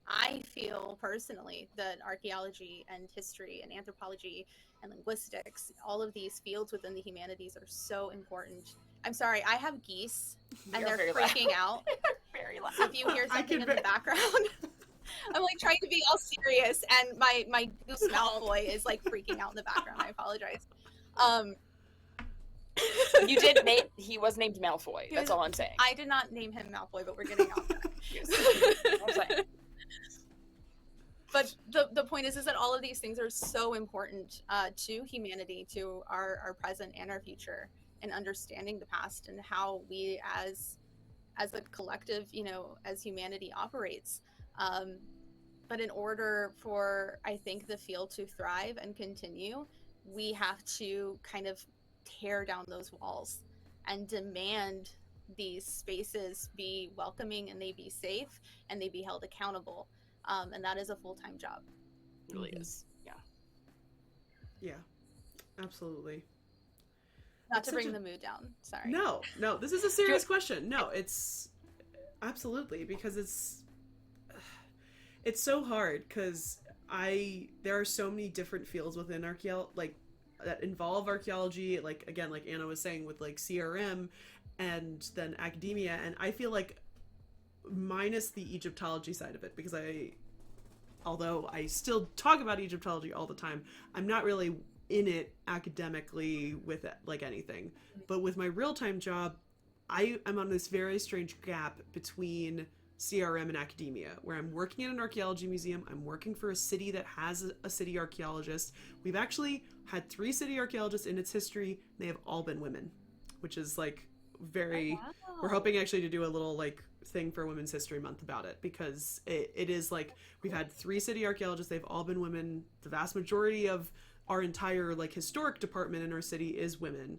I feel personally that archaeology and history and anthropology and linguistics, all of these fields within the humanities, are so important. I'm sorry, I have geese and they're freaking out. Very loud. So if you hear something in the background, I'm like trying to be all serious, and my goose Malfoy is like freaking out in the background. I apologize. You did name, he was named Malfoy. That's all I'm saying. I did not name him Malfoy, but we're getting off that. I'm saying. But the point is that all of these things are so important to humanity, to our present and our future, and understanding the past and how we as a collective, as humanity operates. But in order for, I think, the field to thrive and continue, we have to kind of tear down those walls and demand these spaces be welcoming, and they be safe, and they be held accountable. And that is a full-time job. It really is. Yeah. Yeah, absolutely. Not to bring the mood down. Sorry. No, this is a serious question. No, it's absolutely, because it's so hard, because there are so many different fields within archaeology, that involve archaeology, like Anna was saying, with like CRM and then academia, and I feel like, minus the Egyptology side of it, because although I still talk about Egyptology all the time, I'm not really in it academically with it, like anything. But with my real-time job, I'm on this very strange gap between CRM and academia, where I'm working in an archaeology museum, I'm working for a city that has a city archaeologist. We've actually had 3 city archaeologists in its history. They have all been women, which is like very, Oh, wow. we're hoping actually to do a little like thing for Women's History Month about it, because it is like, we've had 3 city archaeologists, they've all been women. The vast majority of our entire like historic department in our city is women.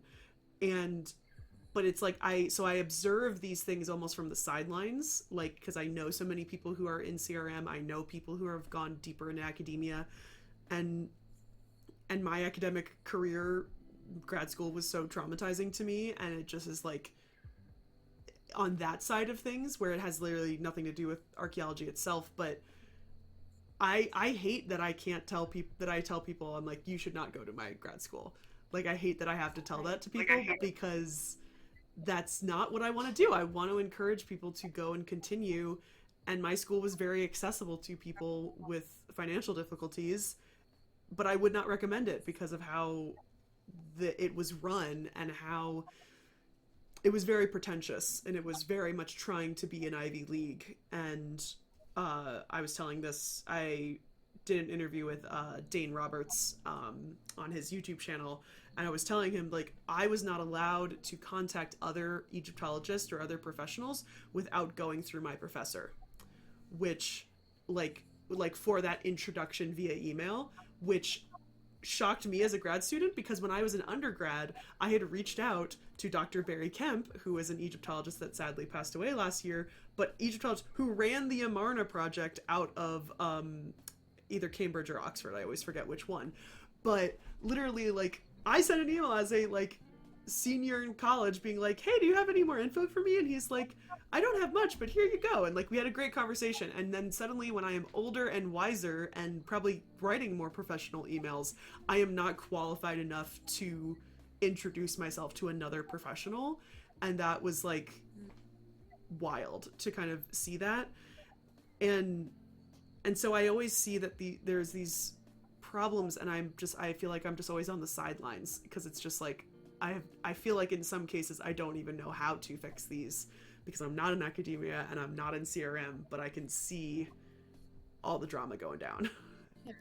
But it's like, I observe these things almost from the sidelines, like, because I know so many people who are in CRM, I know people who have gone deeper into academia, and my academic career, grad school, was so traumatizing to me, and it just is like, on that side of things, where it has literally nothing to do with archaeology itself. But I hate that I can't tell people, that I tell people, I'm like, you should not go to my grad school. Like, I hate that I have to tell that to people, because that's not what I want to do. I want to encourage people to go and continue, and my school was very accessible to people with financial difficulties, but I would not recommend it because of how it was run, and how it was very pretentious, and it was very much trying to be an Ivy League. And I was telling this, I did an interview with Dane Roberts on his YouTube channel, and I was telling him, like, I was not allowed to contact other Egyptologists or other professionals without going through my professor, which like for that introduction via email, which shocked me as a grad student, because when I was an undergrad, I had reached out to Dr. Barry Kemp, who is an Egyptologist that sadly passed away last year, but Egyptologist who ran the Amarna project out of either Cambridge or Oxford. I always forget which one. But literally, like, I sent an email as a like senior in college being like, hey, do you have any more info for me? And he's like, I don't have much, but here you go. And like, we had a great conversation. And then suddenly, when I am older and wiser and probably writing more professional emails, I am not qualified enough to introduce myself to another professional. And that was like wild to kind of see that. And so I always see that there's these problems, and I feel like I'm just always on the sidelines, because it's just like, I feel like in some cases I don't even know how to fix these, because I'm not in academia and I'm not in CRM, but I can see all the drama going down. Yeah.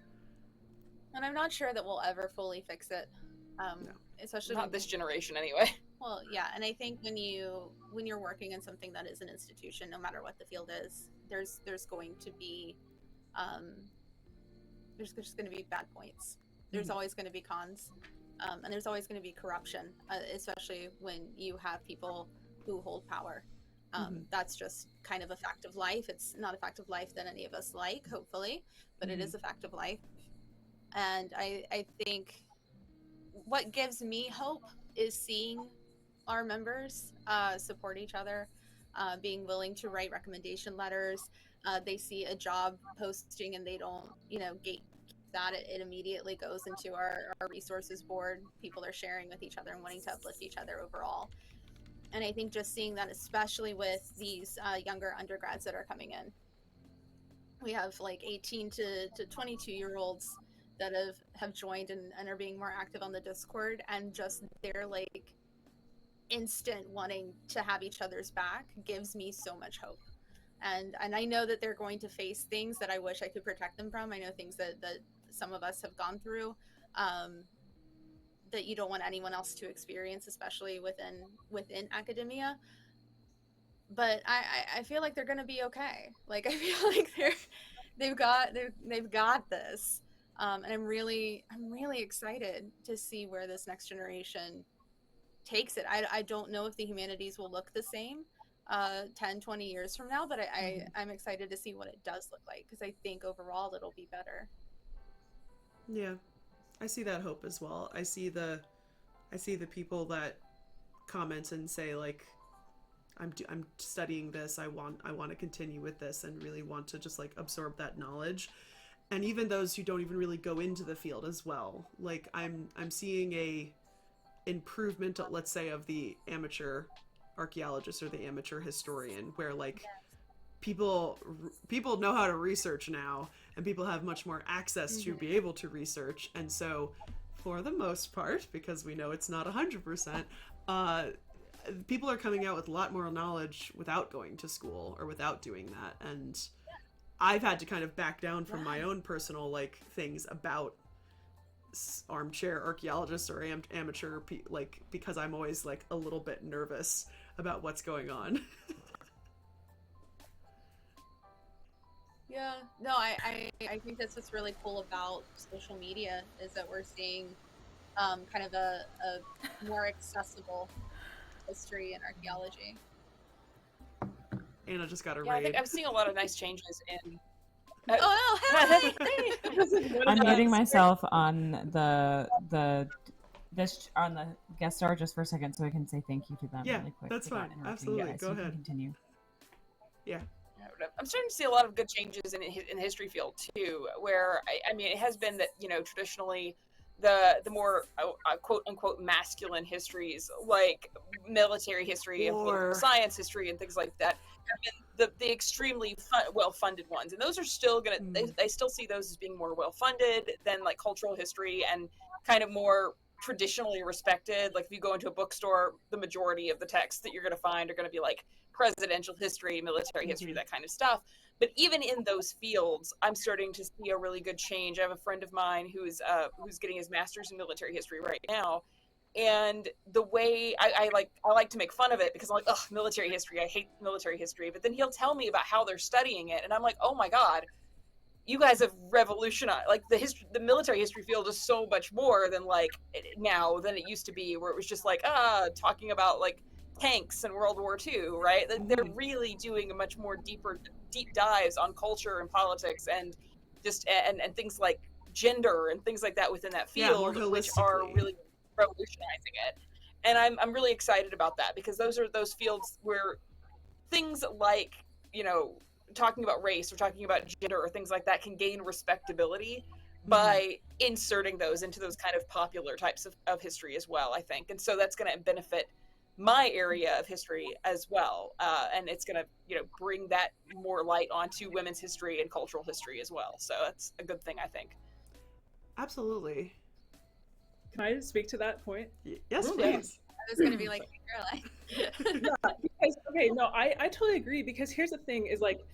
And I'm not sure that we'll ever fully fix it. No. Especially Not this generation anyway. Well, yeah, and I think when you're working in something that is an institution, no matter what the field is, there's going to be there's just going to be bad points. There's always going to be cons. And there's always going to be corruption, especially when you have people who hold power. That's just kind of a fact of life. It's not a fact of life that any of us like, hopefully, but it is a fact of life. And I think what gives me hope is seeing our members support each other, being willing to write recommendation letters. They see a job posting and they don't, gate that. It immediately goes into our resources board. People are sharing with each other and wanting to uplift each other overall. And I think just seeing that, especially with these younger undergrads that are coming in, we have like 18 to 22 year olds that have joined and are being more active on the Discord, and just their like instant wanting to have each other's back gives me so much hope. And I know that they're going to face things that I wish I could protect them from. I know things that some of us have gone through that you don't want anyone else to experience, especially within academia. But I feel like they're going to be okay. Like, I feel like they've got this. And I'm really excited to see where this next generation takes it. I don't know if the humanities will look the same 10, 20 years from now, but I'm excited to see what it does look like, because I think overall it'll be better. Yeah, I see that hope as well. I see the people that comment and say like, I'm studying this. I want to continue with this and really want to just like absorb that knowledge. And even those who don't even really go into the field as well. Like I'm seeing a improvement, let's say, of the amateur archaeologist or the amateur historian, where like people know how to research now, and people have much more access to be able to research. And so for the most part, because we know it's not 100%, people are coming out with a lot more knowledge without going to school or without doing that. And I've had to kind of back down from my own personal like things about armchair archaeologists or amateur like, because I'm always like a little bit nervous about what's going on. Yeah, no, I think that's what's really cool about social media, is that we're seeing kind of a more accessible history and archaeology. Anna just got a Yeah, I raid. think I'm seeing a lot of nice changes in. Oh, hey! I'm muting myself on the guest star just for a second so I can say thank you to them Yeah, really quick. that's without fine. interrupting Absolutely. you guys. Go You can ahead. Continue. Yeah. I'm starting to see a lot of good changes in the history field too, where I mean, it has been that, traditionally the more quote unquote masculine histories, like military history and political science history and things like that, have been the extremely well funded ones, and those are still gonna I still see those as being more well funded than like cultural history and kind of more traditionally respected. Like if you go into a bookstore, the majority of the texts that you're going to find are going to be like presidential history, military history, that kind of stuff. But even in those fields, I'm starting to see a really good change. I have a friend of mine who's getting his master's in military history right now, and the way I like to make fun of it, because I'm like, ugh, military history, I hate military history. But then he'll tell me about how they're studying it, and I'm like, oh my god, you guys have revolutionized, like, the military history field is so much more than like now than it used to be, where it was just like talking about like tanks and World War II, right? They're really doing a much more deep dives on culture and politics and just and things like gender and things like that within that more field, which are holistically. really revolutionizing it. And I'm really excited about that, because those are those fields where things like, you know, talking about race or talking about gender or things like that can gain respectability by inserting those into those kind of popular types of history as well, I think. And so that's going to benefit my area of history as well. And it's going to, you know, bring that more light onto women's history and cultural history as well. So that's a good thing, I think. Absolutely. Can I speak to that point? Yes, Ooh, please. I was gonna be like, Caroline. Yeah, because, okay, no, I totally agree, because here's the thing is like,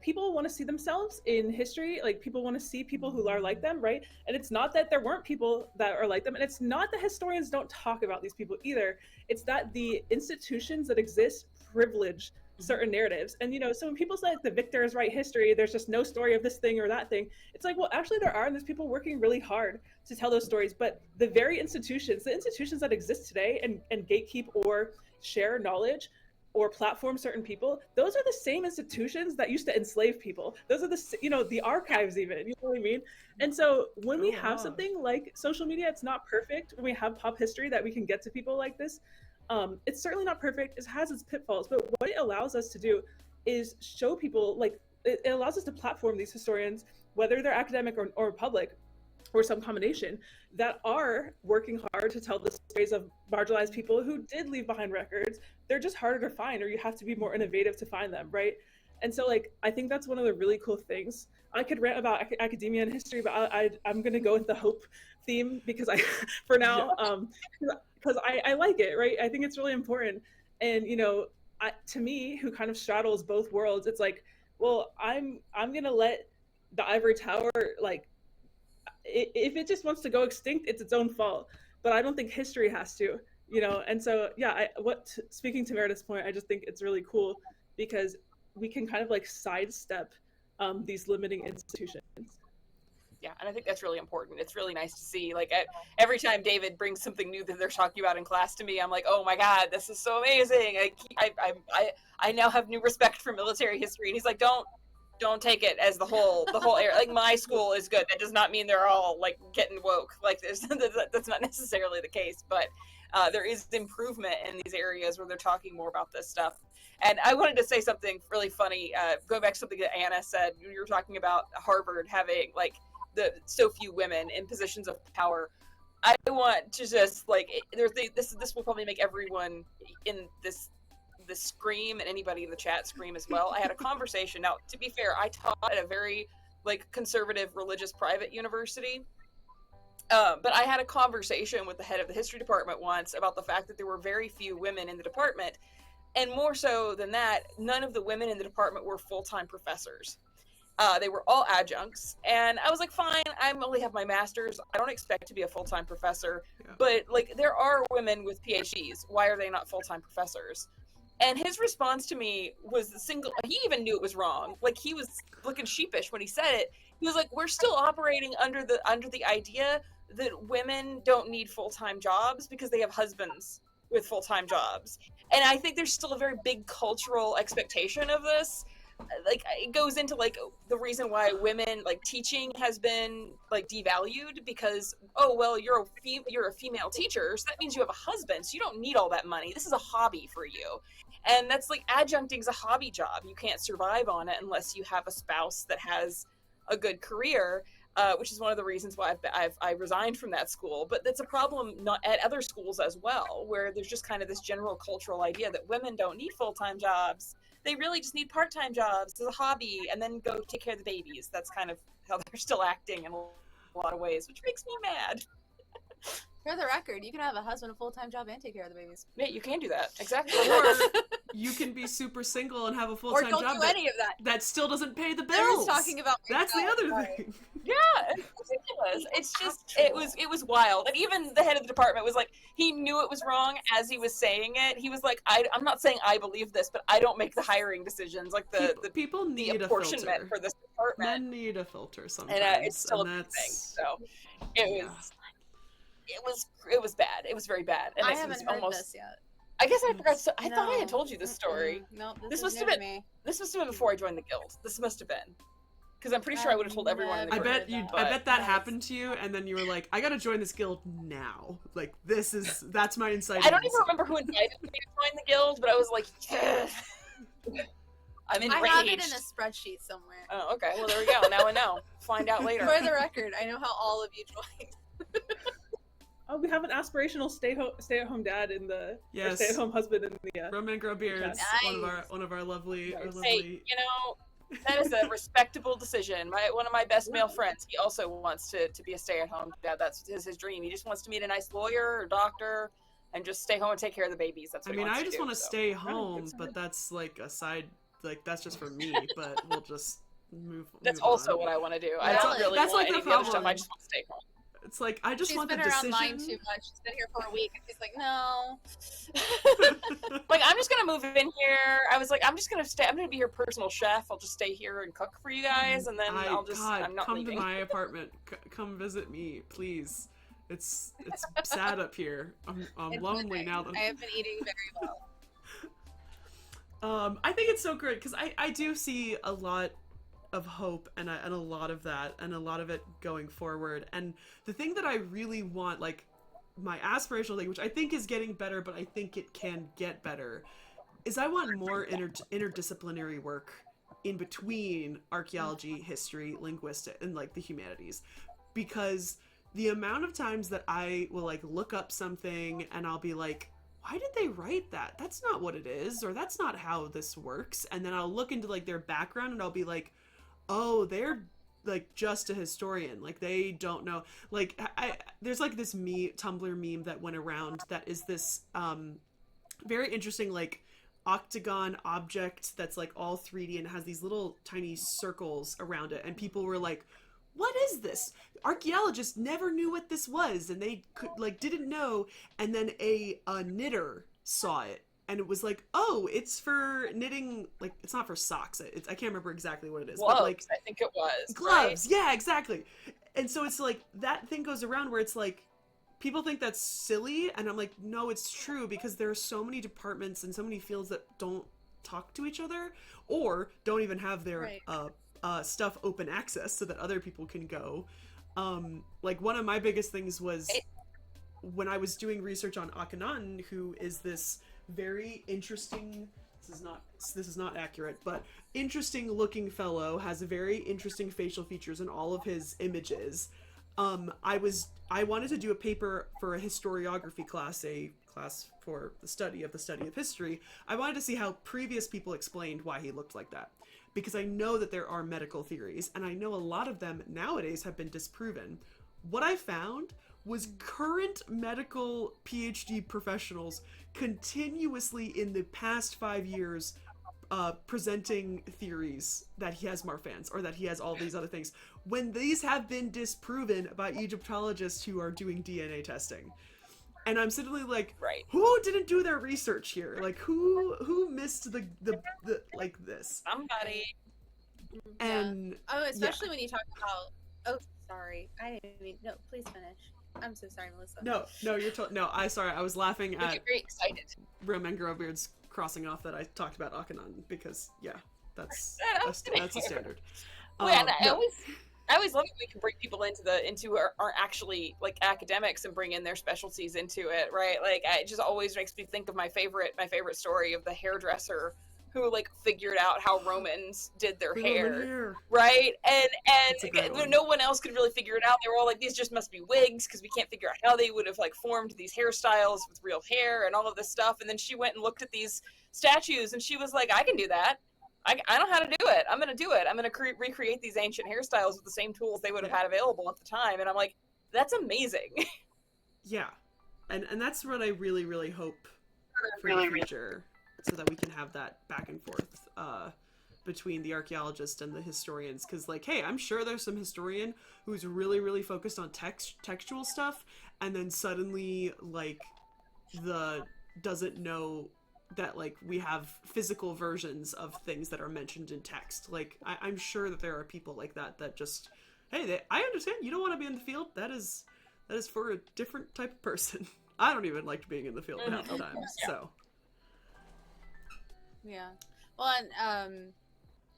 people want to see themselves in history, like people want to see people who are like them, right? And it's not that there weren't people that are like them, and it's not that historians don't talk about these people either. It's that the institutions that exist privilege certain narratives. And you know, so when people say like, the victors write history, there's just no story of this thing or that thing, it's like, well, actually there are, and there's people working really hard to tell those stories. But the very institutions, the institutions that exist today and gatekeep or share knowledge or platform certain people, those are the same institutions that used to enslave people. Those are the, you know, the archives even, you know what I mean? And so when we have something like social media, it's not perfect. When we have pop history that we can get to people like this, it's certainly not perfect. It has its pitfalls, but what it allows us to do is show people, like, it allows us to platform these historians, whether they're academic or public, or some combination, that are working hard to tell the stories of marginalized people who did leave behind records. They're just harder to find, or you have to be more innovative to find them, right? And so, like, I think that's one of the really cool things. I could rant about academia and history, but I'm going to go with the hope theme, because for now, because I like it, right? I think it's really important. And, you know, to me, who kind of straddles both worlds, it's like, well, I'm going to let the ivory tower, like, if it just wants to go extinct, it's its own fault. But I don't think history has to, you know? And so, yeah, speaking to Meredith's point, I just think it's really cool, because we can kind of like sidestep these limiting institutions. Yeah, and I think that's really important. It's really nice to see, like, every time David brings something new that they're talking about in class to me, I'm like, oh my God, this is so amazing. I now have new respect for military history. And he's like, don't take it as the whole area. Like, my school is good. That does not mean they're all like getting woke. Like, that's not necessarily the case, but there is improvement in these areas where they're talking more about this stuff. And I wanted to say something really funny, going back to something that Anna said. You were talking about Harvard having like so few women in positions of power. I want to just like, this will probably make everyone in this scream, and anybody in the chat scream as well. I had a conversation. Now, to be fair, I taught at a very like conservative religious private university. But I had a conversation with the head of the history department once about the fact that there were very few women in the department. And more so than that, none of the women in the department were full-time professors. They were all adjuncts. And I was like, fine, I only have my master's. I don't expect to be a full-time professor. Yeah. But like, there are women with PhDs. Why are they not full-time professors? And his response to me was he even knew it was wrong. Like, he was looking sheepish when he said it. He was like, we're still operating under the idea that women don't need full-time jobs because they have husbands with full-time jobs. And I think there's still a very big cultural expectation of this. Like, it goes into like the reason why women, like, teaching has been like devalued, because, oh well, you're a female teacher, so that means you have a husband, so you don't need all that money. This is a hobby for you. And that's like, adjuncting's a hobby job. You can't survive on it unless you have a spouse that has a good career, which is one of the reasons why I resigned from that school. But that's a problem not at other schools as well, where there's just kind of this general cultural idea that women don't need full-time jobs. They really just need part-time jobs as a hobby, and then go take care of the babies. That's kind of how they're still acting in a lot of ways, which makes me mad. For the record, you can have a husband, a full-time job, and take care of the babies. Yeah, you can do that. Exactly. Or you can be super single and have a full-time job. Or don't do any of that. That still doesn't pay the I was bills. talking about That's the other sorry. thing. Yeah, it's ridiculous. It's just it was wild. And even the head of the department was like, he knew it was wrong as he was saying it. He was like, I'm not saying I believe this, but I don't make the hiring decisions. Like people the need a apportionment filter. for this department. Men need a filter sometimes, And it's still and a big that's thing. So it was bad. It was very bad. And I it haven't was heard almost. this yet. I guess I forgot. I thought I No. had told you this story. No, This this must is have new been- to me. This must have been before I joined the guild. This must have been, because I'm pretty sure I would have told everyone in the I group. bet you. but- I bet that happened to you, and then you were like, "I gotta join this guild now." Like that's my insight. I don't even remember who invited me to join the guild, but I was like, I'm enraged. I have it in a spreadsheet somewhere. Oh, okay. Well, there we go. Now I know. Find out later. For the record, I know how all of you joined. Oh, we have an aspirational stay-at-home dad in the or Yes. stay-at-home husband in the. Roman Growbeards, Nice. one of our lovely, Nice. Hey, you know, that is a respectable decision. One of my best male friends, he also wants to be a stay-at-home dad. That's his dream. He just wants to meet a nice lawyer or doctor and just stay home and take care of the babies. That's I what mean, he wants I just to do, want to so. stay home, but that's like a side. Like that's just for me. But we'll just move. That's move also on. what I want to do. I That's don't like- really that's want like the any of the other stuff. problem. I just want to stay home. It's like I just She's want been the around decision. mine too much. She's been here for a week, and she's like, no. Like, I'm just gonna move in here. I was like, I'm just gonna stay. I'm gonna be your personal chef. I'll just stay here and cook for you guys, and then I'll just. God, I'm not come leaving. to my apartment. Come visit me, please. It's sad up here. I'm It's lonely okay. now that I have been eating very well. I think it's so great because I do see a lot of hope and a lot of that and a lot of it going forward. And the thing that I really want, like my aspirational thing, which I think is getting better, but I think it can get better, is I want more interdisciplinary work in between archaeology, history, linguistics, and like the humanities, because the amount of times that I will like look up something and I'll be like, why did they write that? That's not what it is, or that's not how this works. And then I'll look into like their background and I'll be like, oh, they're like just a historian. Like they don't know. Like there's like this Tumblr meme that went around that is this very interesting like octagon object that's like all 3D and has these little tiny circles around it. And people were like, what is this? Archaeologists never knew what this was, and they didn't know. And then a knitter saw it, and it was like, oh, it's for knitting. Like it's not for socks. I can't remember exactly what it is. Gloves, but like I think it was. gloves. Yeah, exactly. And so it's like that thing goes around where it's like people think that's silly, and I'm like, no, it's true, because there are so many departments and so many fields that don't talk to each other or don't even have their Right. stuff open access so that other people can go. Like one of my biggest things was when I was doing research on Akhenaten, who is this very interesting, this is not accurate, but interesting looking fellow, has a very interesting facial features in all of his images. I wanted to do a paper for a historiography class, a class for the study of history. I wanted to see how previous people explained why he looked like that, because I know that there are medical theories, and I know a lot of them nowadays have been disproven. What I found was current medical PhD professionals continuously in the past 5 years presenting theories that he has Marfan's or that he has all these other things, when these have been disproven by Egyptologists who are doing DNA testing. And I'm suddenly like, Right. who didn't do their research here? Like who missed the like this? Somebody. And Oh, especially when you talk about. Oh, sorry. I didn't mean. No, please finish. I'm so sorry, Melissa. no, no, I was laughing We at get very excited. Roman Growbeard's crossing off that I talked about Akhenaten, because yeah, that's a standard. Well, and I no. always love it when we can bring people into our actually like academics and bring in their specialties into it, right? Like it just always makes me think of my favorite story of the hairdresser who like figured out how Romans did their hair, right? That's a great And one. no one else could really figure it out. They were all like, these just must be wigs because we can't figure out how they would have like formed these hairstyles with real hair and all of this stuff. And then she went and looked at these statues and she was like, I can do that. I know how to do it. I'm going to do it. I'm going to recreate these ancient hairstyles with the same tools they would have had available at the time. And I'm like, that's amazing. Yeah, and that's what I really, really hope for the future, so that we can have that back and forth between the archaeologist and the historians, because like, hey, I'm sure there's some historian who's really focused on textual stuff, and then suddenly like the doesn't know that like we have physical versions of things that are mentioned in text. Like I'm sure that there are people like that just, hey, I understand you don't want to be in the field. That is for a different type of person. I don't even like being in the field half the time. So yeah. Well, and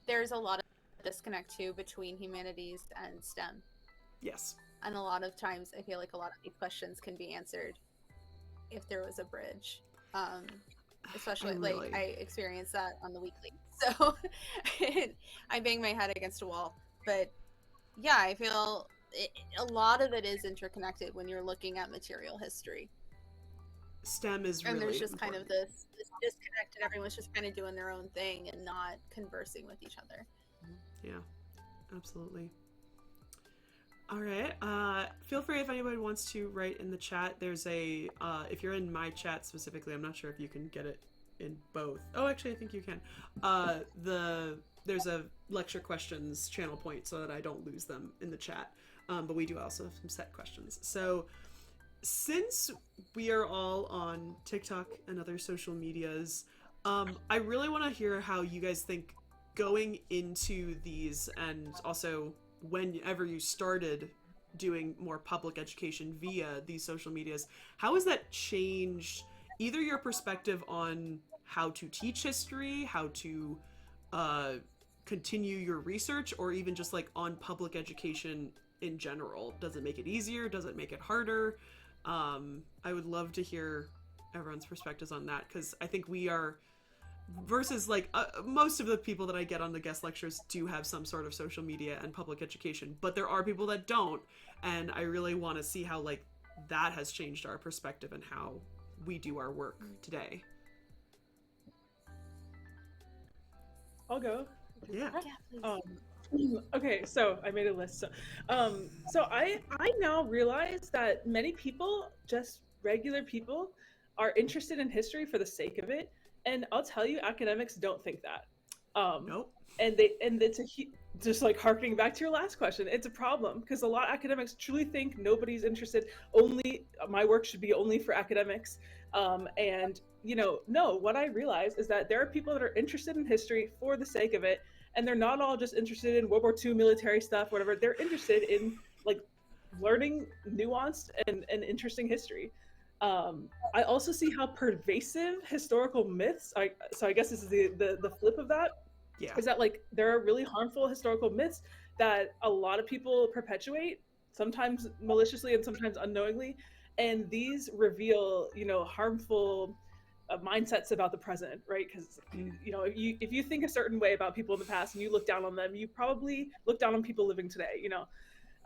there's a lot of disconnect too between humanities and STEM. yes. And a lot of times I feel like a lot of these questions can be answered if there was a bridge. Especially like I experienced that on the weekly. So I bang my head against a wall. But yeah, I feel a lot of it is interconnected when you're looking at material history. STEM is really and there's just important. kind of this disconnect, and everyone's just kind of doing their own thing and not conversing with each other. Yeah, absolutely. All right. Feel free if anybody wants to write in the chat. There's a if you're in my chat specifically, I'm not sure if you can get it in both. Oh, actually, I think you can. There's a lecture questions channel point so that I don't lose them in the chat. But we do also have some set questions. So since we are all on TikTok and other social medias, I really want to hear how you guys think going into these, and also whenever you started doing more public education via these social medias, how has that changed either your perspective on how to teach history, how to continue your research, or even just like on public education in general? Does it make it easier? Does it make it harder? I would love to hear everyone's perspectives on that, because I think we are, versus like most of the people that I get on the guest lectures do have some sort of social media and public education, but there are people that don't, and I really want to see how like that has changed our perspective and how we do our work today. I'll go. Yeah. Okay, so I made a list. So I now realize that many people, just regular people, are interested in history for the sake of it, and I'll tell you, academics don't think that. Nope. And it's just like harkening back to your last question, it's a problem because a lot of academics truly think nobody's interested. Only my work should be only for academics. And no, what I realize is that there are people that are interested in history for the sake of it, and they're not all just interested in World War II military stuff, whatever. They're interested in like learning nuanced and interesting history. I also see how pervasive historical myths. So I guess this is the flip of that. Yeah. Is that like there are really harmful historical myths that a lot of people perpetuate, sometimes maliciously and sometimes unknowingly, and these reveal harmful mindsets about the present, right? Because if you think a certain way about people in the past and you look down on them, you probably look down on people living today.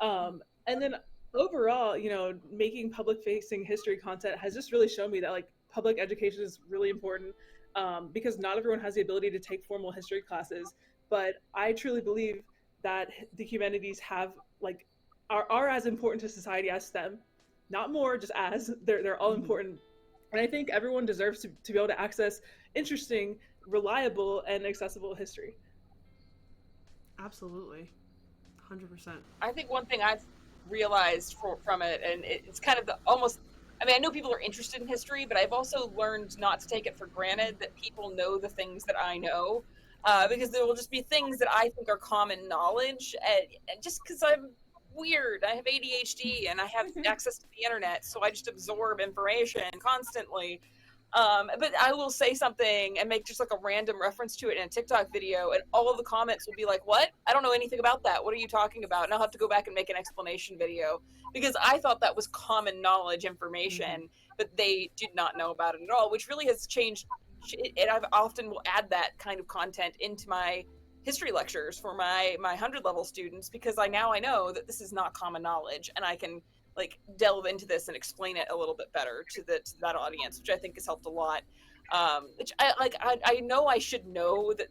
And then overall, making public-facing history content has just really shown me that like public education is really important, because not everyone has the ability to take formal history classes. But I truly believe that the humanities are as important to society as STEM, not more, just as they're all important. And I think everyone deserves to be able to access interesting, reliable, and accessible history. Absolutely. 100%. I think one thing I've realized from it, and it's kind of almost, I mean, I know people are interested in history, but I've also learned not to take it for granted that people know the things that I know, because there will just be things that I think are common knowledge, and just because I'm weird, I have ADHD, and I have access to the internet, so I just absorb information constantly. But I will say something and make just like a random reference to it in a TikTok video, and all of the comments will be like, what? I don't know anything about that. What are you talking about? And I'll have to go back and make an explanation video, because I thought that was common knowledge information, but they did not know about it at all, which really has changed. And I often will add that kind of content into my history lectures for my 100 level students, because I know that this is not common knowledge, and I can like delve into this and explain it a little bit better to that audience, which I think has helped a lot. Which I know I should know that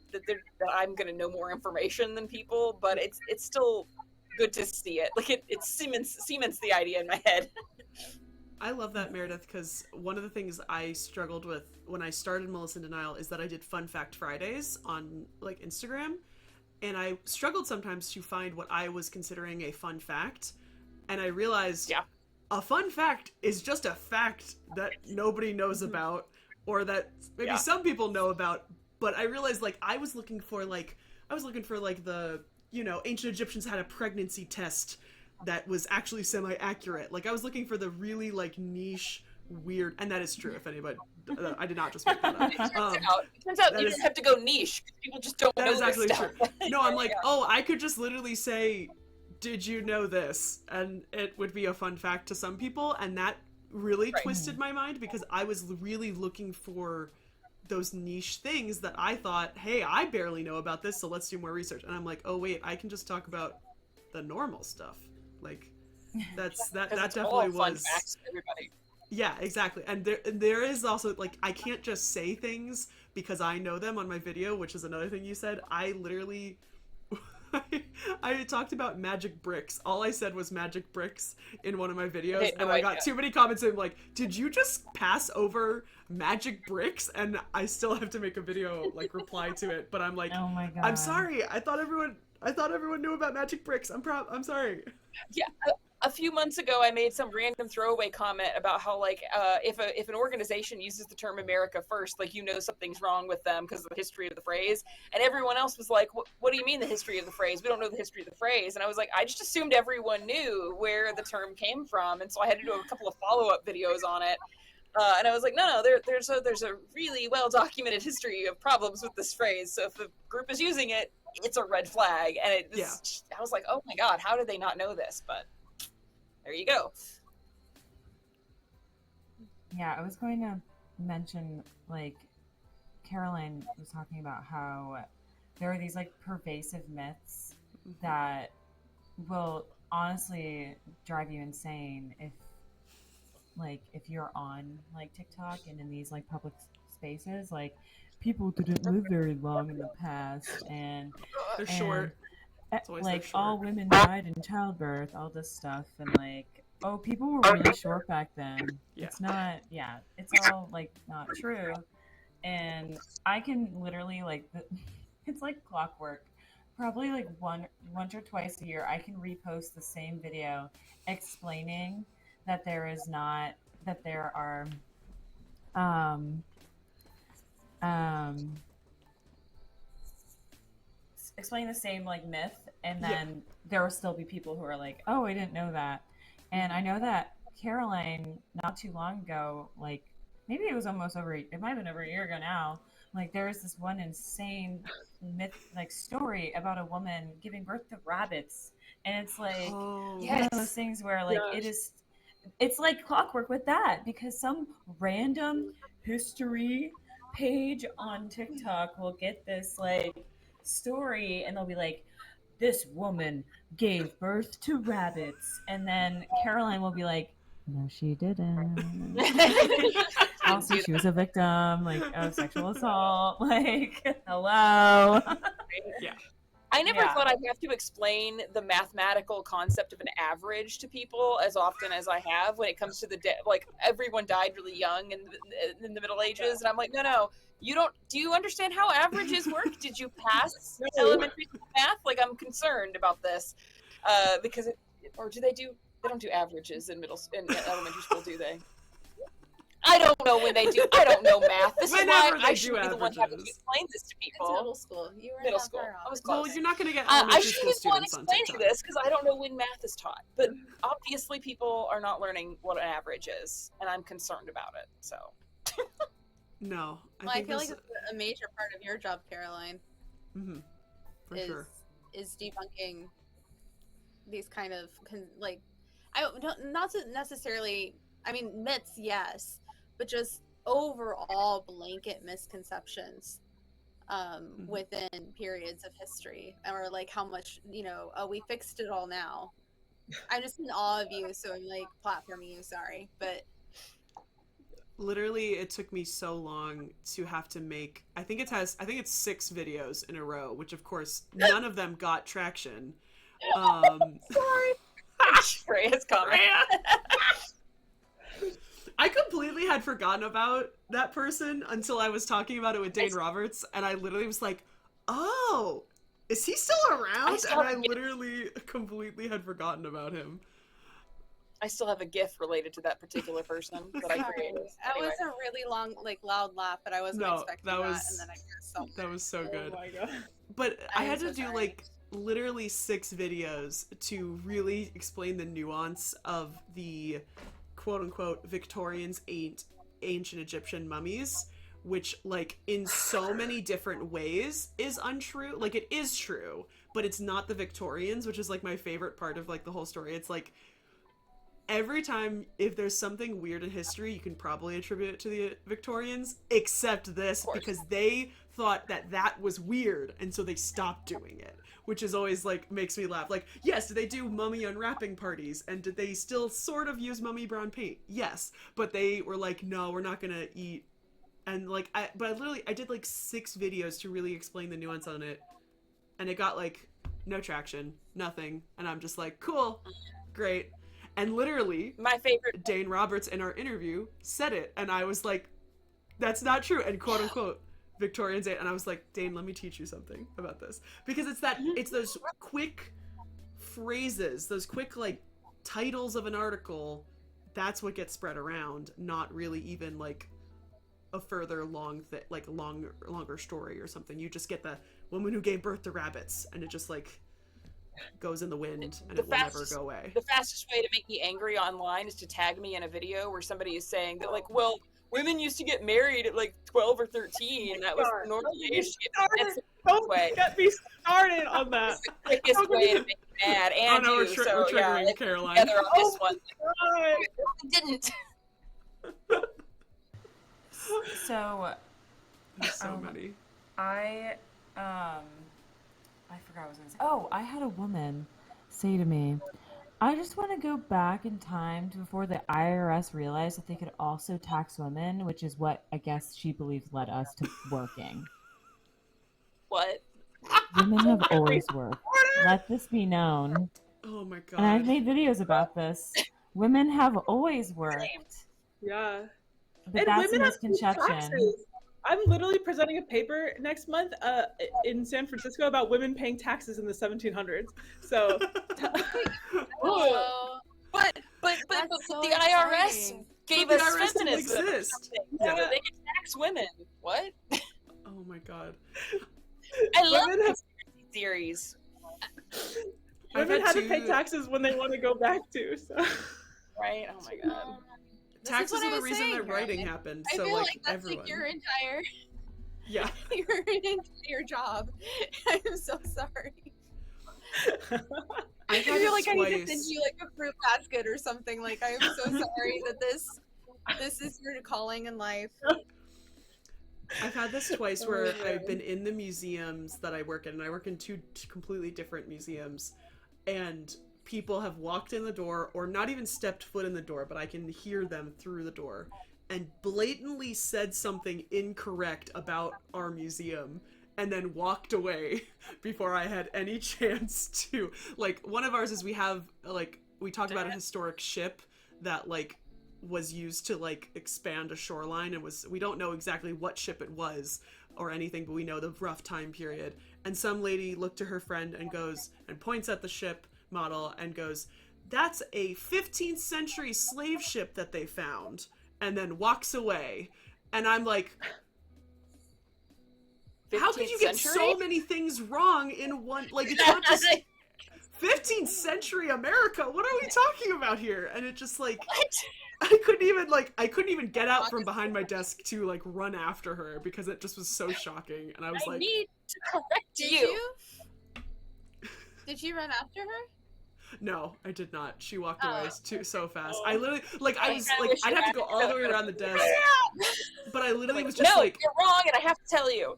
I'm going to know more information than people, but it's still good to see it. Like it cements the idea in my head. I love that, Meredith, because one of the things I struggled with when I started MelissainDeNile is that I did Fun Fact Fridays on like Instagram, and I struggled sometimes to find what I was considering a fun fact, and I realized a fun fact is just a fact that nobody knows about, or that maybe some people know about, but I realized like I was looking for like the, you know, ancient Egyptians had a pregnancy test that was actually semi-accurate. Like I was looking for the really like niche, weird, and that is true. If anybody, I did not just make that up. It turns out you don't have to go niche. People just don't know that is this actually stuff. true. No, I'm like, oh, I could just literally say, "Did you know this?" and it would be a fun fact to some people, and that really twisted my mind because I was really looking for those niche things that I thought, hey, I barely know about this, so let's do more research. And I'm like, oh wait, I can just talk about the normal stuff. Like that definitely fun was facts for everybody. Yeah, exactly. And there is also like I can't just say things because I know them on my video, which is another thing you said. I literally I talked about magic bricks. All I said was magic bricks in one of my videos, and I got too many comments saying like, "Did you just pass over magic bricks?" And I still have to make a video like reply to it. But I'm like, Oh my god. I'm sorry. I thought everyone knew about magic bricks. I'm sorry. Yeah. A few months ago, I made some random throwaway comment about how, like, if an organization uses the term America first, like, you know something's wrong with them because of the history of the phrase. And everyone else was like, what do you mean the history of the phrase? We don't know the history of the phrase. And I was like, I just assumed everyone knew where the term came from. And so I had to do a couple of follow-up videos on it. And I was like, no, there's a really well-documented history of problems with this phrase. So if the group is using it, it's a red flag. And I was like, oh my God, how did they not know this? But there you go. Yeah, I was going to mention, like, Caroline was talking about how there are these, like, pervasive myths that will honestly drive you insane if you're on, like, TikTok and in these, like, public spaces. Like, people didn't live very long in the past, and They're short. Like, all women died in childbirth, all this stuff, and like, oh, people were really short back then. Yeah. It's all like not true. And I can literally like, it's like clockwork. Probably like once or twice a year, I can repost the same video explaining that there are explain the same like myth, and then there will still be people who are like, oh, I didn't know that. And I know that Caroline not too long ago, like maybe it was almost it might have been over a year ago now, like there was this one insane myth like story about a woman giving birth to rabbits, and it's like one of those things where like it's like clockwork with that, because some random history page on TikTok will get this like story and they'll be like, this woman gave birth to rabbits, and then Caroline will be like, no she didn't. Also she was a victim like of sexual assault, like hello. Yeah, I never thought I'd have to explain the mathematical concept of an average to people as often as I have when it comes to like everyone died really young in the Middle Ages, and I'm like, no, do you understand how averages work? Did you pass elementary math? Like, I'm concerned about this because they don't do averages in elementary school, do they? I don't know when they do. I don't know math. This is why I should be the one having to explain this to people. It's middle school. You were middle school. I was close. Well, you're not going to get I elementary should school be the one students on explaining TikTok. this because I don't know when math is taught. But obviously, people are not learning what an average is, and I'm concerned about it. So. No, I feel like it's a major part of your job, Caroline. Mm-hmm. For sure. Is debunking these kind of like, I don't not necessarily. I mean, myths, yes, but just overall blanket misconceptions within periods of history, or like how much we fixed it all now. I'm just in awe of you, so I'm like platforming you. Sorry, but. Literally, it took me so long to have to make. I think it's 6 videos in a row, which of course none of them got traction. Sorry, Freya's comment. I completely had forgotten about that person until I was talking about it with Dane Roberts, and I literally was like, oh, is he still around? still And I have a gift. literally completely had forgotten about him. I still have a GIF related to that particular person that I Sorry. created. That Anyway. was a really long, like, loud laugh, but I wasn't No, expecting that that, was- and then I guessed something. That was so good. Oh my god. But I I'm had to so do sorry. like literally 6 videos to really explain the nuance of the quote unquote Victorians ancient Egyptian mummies, which like in so many different ways is untrue. Like it is true, but it's not the Victorians, which is like my favorite part of like the whole story. It's like every time if there's something weird in history, you can probably attribute it to the Victorians, except this, because they thought that that was weird, and so they stopped doing it, which is always like makes me laugh. Like, yes, did they do mummy unwrapping parties, and did they still sort of use mummy brown paint? Yes, but they were like, no, we're not gonna eat. And like, I did like 6 videos to really explain the nuance on it, and it got like no traction, nothing, and I'm just like, cool, great. And literally, My favorite. Dane Roberts in our interview said it, and I was like, that's not true, and quote unquote Victorians ate, and I was like, Dane, let me teach you something about this, because it's those quick phrases, those quick like titles of an article, that's what gets spread around, not really even like a further longer story or something. You just get the woman who gave birth to rabbits, and it just like goes in the wind, and it will never go away. The fastest way to make me angry online is to tag me in a video where somebody is saying that, like, well, women used to get married at like 12 or 13. That was the normal age. That's the Don't way. get me started on that. That's the quickest way to make me mad. And Oh no, you. we're So yeah, triggering let's Caroline. get together on this one. God. I didn't. So There's so many. I forgot what I was gonna say. Oh, I had a woman say to me, I just want to go back in time to before the IRS realized that they could also tax women, which is what I guess she believes led us to working. What? Women have always worked. Let this be known. Oh my god. And I've made videos about this. Women have always worked. Yeah. But And that's a women have to pay misconception. taxes. I'm literally presenting a paper next month in San Francisco about women paying taxes in the 1700s. So Oh, But That's so the IRS exciting. gave But the us IRS didn't feminism or exist. something. Yeah. So they can tax women. What? Oh my god. I love women have conspiracy theories. I've women had had to pay two- taxes when they want to go back to. So Right? Oh my god. This is Taxes what I are the was reason saying, that writing Caroline. happened. I So feel like, like that's everyone. like your entire Yeah. your job. I'm so sorry. I've I had feel it like I need to twice. send you like a fruit basket or something. Like I'm so sorry that this is your calling in life. I've had this twice where Oh, I've man. been in the museums that I work in, and I work in 2 completely different museums, and people have walked in the door or not even stepped foot in the door, but I can hear them through the door and blatantly said something incorrect about our museum and then walked away before I had any chance to, like, one of ours is we have, like, we talked about a historic ship that, like, was used to, like, expand a shoreline, and we don't know exactly what ship it was or anything, but we know the rough time period. And some lady looked to her friend and goes, and points at the ship model and goes, that's a 15th century slave ship that they found, and then walks away. And I'm like, how could you get so many things wrong in one, like, it's not just 15th century America, what are we talking about here? And it just like, I couldn't even get out from behind my desk to like run after her because it just was so shocking. And I was like, need to correct Did you. you? Did you run after her? no, I did not. She walked Oh. away so fast. I literally, like, I was kinda like, wish I'd you have to had go all the way around the desk, but I literally was just No, like, you're wrong, and I have to tell you.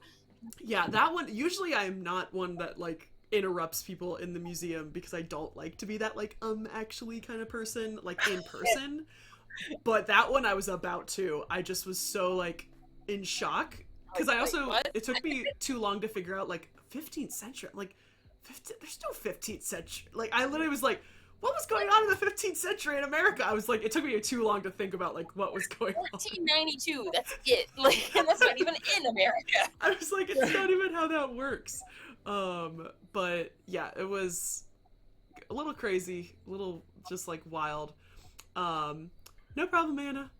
yeah, that one, usually I'm not one that like interrupts people in the museum because I don't like to be that like actually kind of person, like in person. But that one I was about to. I just was so like in shock because I also, what? it took me too long to figure out like 15th century, like there's no 15th century. Like I literally was like, what was going on in the 15th century in America? I was like, it took me too long to think about like what was going on. 1492. That's it. Like, and that's not even in America. I was like, it's not even how that works. But yeah, it was a little crazy, a little just like wild. No problem, Anna.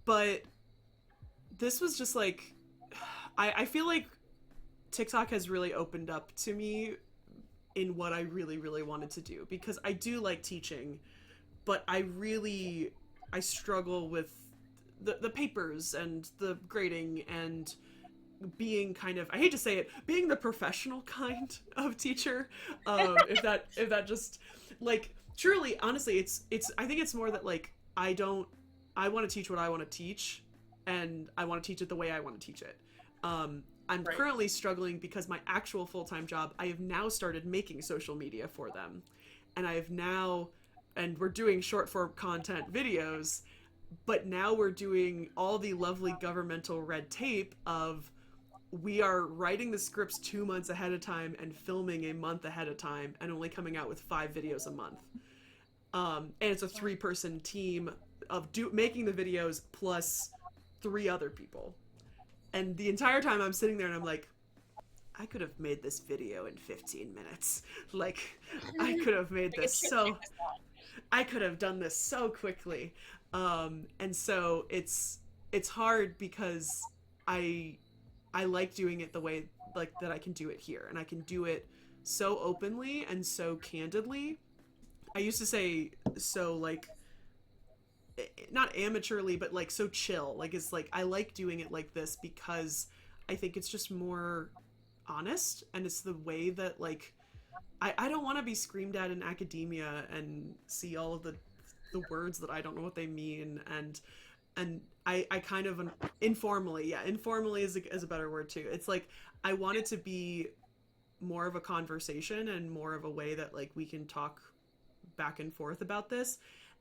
But this was just like, I feel like TikTok has really opened up to me in what I really, really wanted to do, because I do like teaching, but I struggle with the papers and the grading and being kind of, I hate to say it, being the professional kind of teacher. If that just like, truly, honestly, it's I think it's more that like I want to teach what I want to teach, and I want to teach it the way I want to teach it. I'm Right. currently struggling because my actual full-time job, I have now started making social media for them. And we're doing short form content videos, but now we're doing all the lovely governmental red tape of, we are writing the scripts 2 months ahead of time and filming a month ahead of time and only coming out with 5 videos a month. And it's a 3-person team of making the videos plus 3 other people. And the entire time I'm sitting there and I'm like, I could have made this video in 15 minutes. Like, I could have made this I could have done this so quickly. And so it's hard because I like doing it the way like that I can do it here, and I can do it so openly and so candidly. I used to say so like, not amateurly, but like so chill. Like, it's like I like doing it like this because I think it's just more honest, and it's the way that like I don't want to be screamed at in academia and see all of the words that I don't know what they mean, and I kind of informally is a better word too. It's like I want it to be more of a conversation and more of a way that like we can talk back and forth about this.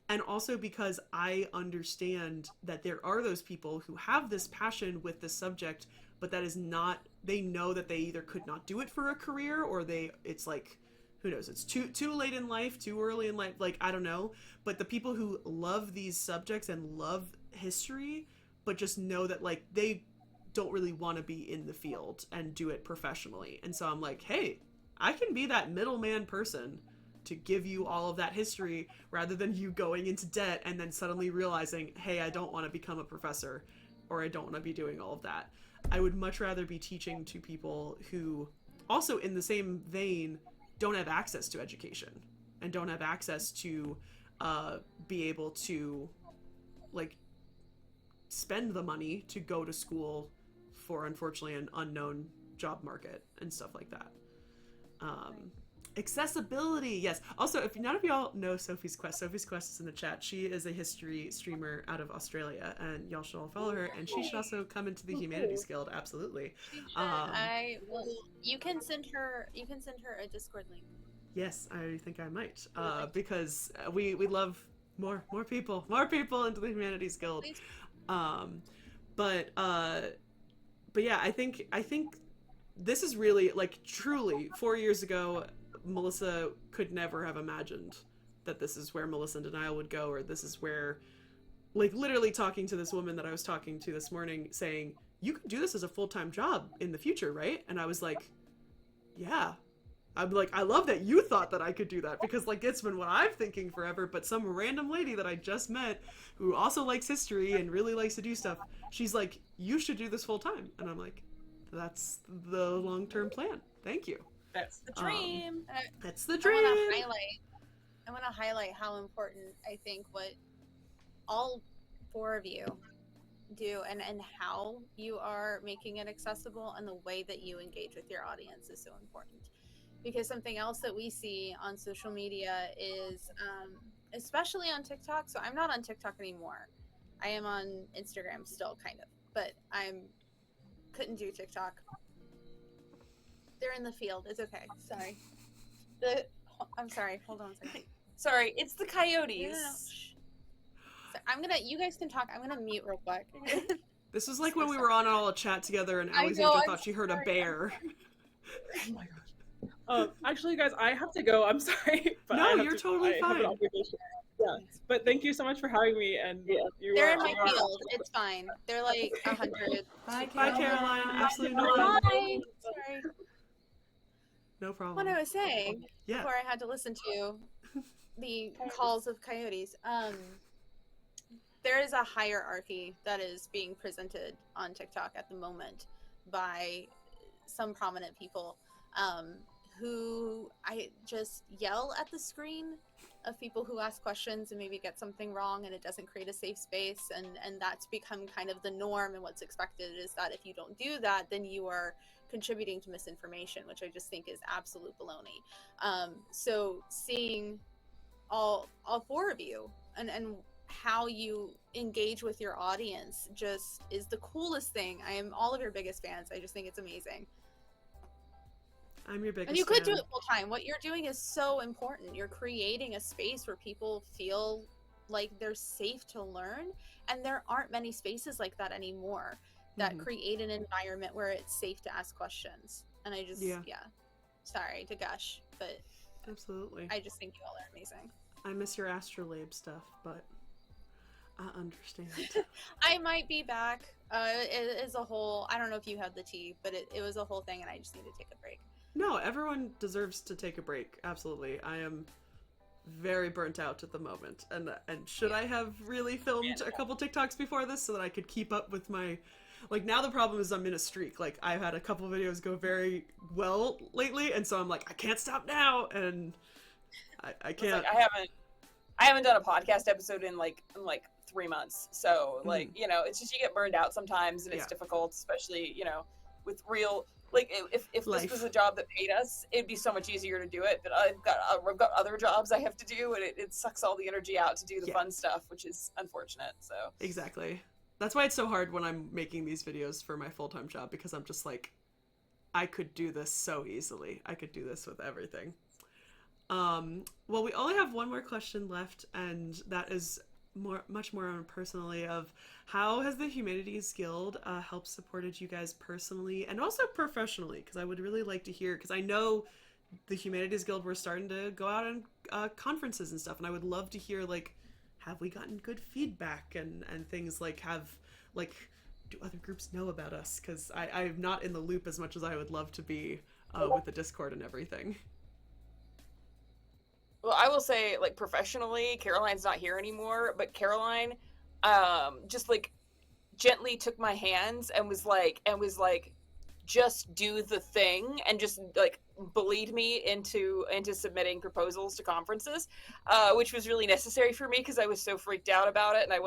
And also because I understand that there are those people who have this passion with this subject, but that is not, they know that they either could not do it for a career, or it's like, who knows, it's too late in life, too early in life, like, I don't know. But the people who love these subjects and love history, but just know that like they don't really want to be in the field and do it professionally. And so I'm like, hey, I can be that middleman person to give you all of that history, rather than you going into debt and then suddenly realizing, hey, I don't want to become a professor, or I don't want to be doing all of that. I would much rather be teaching to people who also, in the same vein, don't have access to education and don't have access to be able to like spend the money to go to school for, unfortunately, an unknown job market and stuff like that. Accessibility, yes. Also, if none of y'all know Sophie's Quest is in the chat. She is a history streamer out of Australia, and y'all should all follow her. And she should also come into the Humanities Guild, absolutely. I will. You can send her a Discord link. Yes, I think I might, because we love more people into the Humanities Guild. Please. But yeah, I think this is really like, truly, 4 years ago, Melissa could never have imagined that this is where MelissainDeNile would go, or this is where, like, literally talking to this woman that I was talking to this morning saying, you could do this as a full-time job in the future, right? And I was like, yeah. I'm like, I love that you thought that I could do that, because like it's been what I'm thinking forever. But some random lady that I just met who also likes history and really likes to do stuff, she's like, you should do this full-time. And I'm like, that's the long-term plan. Thank you. That's the dream. That's the dream. I want to highlight how important I think what all 4 of you do, and how you are making it accessible, and the way that you engage with your audience is so important. Because something else that we see on social media is, especially on TikTok. So I'm not on TikTok anymore. I am on Instagram still, kind of, but couldn't do TikTok. They're in the field. It's okay. Sorry. I'm sorry. Hold on a second. Sorry, it's the coyotes. No. Shh. So you guys can talk. I'm gonna mute real quick. This is like when we were on all a chat together and I Alexandra know, thought she heard a bear. Oh my gosh. Actually, guys, I have to go. I'm sorry, but No, I have you're to, totally I have an fine. obligation. Yeah, but thank you so much for having me, and you They're are. in my field. It's fine. They're like 100. Bye, Bye, Caroline. Caroline. Absolutely no Bye. problem. Sorry. No What problem. I was saying Yeah. before I had to listen to the calls of coyotes. There is a hierarchy that is being presented on TikTok at the moment by some prominent people, um, who I just yell at the screen of people who ask questions and maybe get something wrong, and it doesn't create a safe space, and that's become kind of the norm, and what's expected is that if you don't do that, then you are contributing to misinformation, which I just think is absolute baloney. So seeing all four of you and how you engage with your audience just is the coolest thing. I am all of your biggest fans. I just think it's amazing. I'm your biggest And you could do fan. it full time. What you're doing is so important. You're creating a space where people feel like they're safe to learn, and there aren't many spaces like that anymore that create an environment where it's safe to ask questions. And I just yeah. Sorry to gush, but Absolutely. I just think you all are amazing. I miss your astrolabe stuff, but I understand. I might be back. It is a whole, I don't know if you had the tea, but it was a whole thing, and I just need to take a break. No, everyone deserves to take a break. Absolutely. I am very burnt out at the moment. And should I have really filmed a couple TikToks before this so that I could keep up with my... Like, now the problem is I'm in a streak. Like, I've had a couple videos go very well lately, and so I'm like, I can't stop now, and I can't... Like, I haven't done a podcast episode in like 3 months. So like, you know, it's just you get burned out sometimes, and it's difficult, especially, you know, with real, like if this was a job that paid us, it'd be so much easier to do it. But I've got other jobs I have to do, and it sucks all the energy out to do the fun stuff, which is unfortunate. So exactly. That's why it's so hard when I'm making these videos for my full-time job, because I'm just like, I could do this so easily. I could do this with everything. Well, we only have one more question left, and that is much more on personally of how has the Humanities Guild helped supported you guys personally and also professionally, because I would really like to hear, because I know the Humanities Guild, we're starting to go out on conferences and stuff, and I would love to hear, like, have we gotten good feedback and things like do other groups know about us, because I'm not in the loop as much as I would love to be with the Discord and everything. Well, I will say, like, professionally, Caroline's not here anymore, but Caroline, just like gently took my hands and was like, just do the thing, and just like bullied me into submitting proposals to conferences, which was really necessary for me because I was so freaked out about it, and I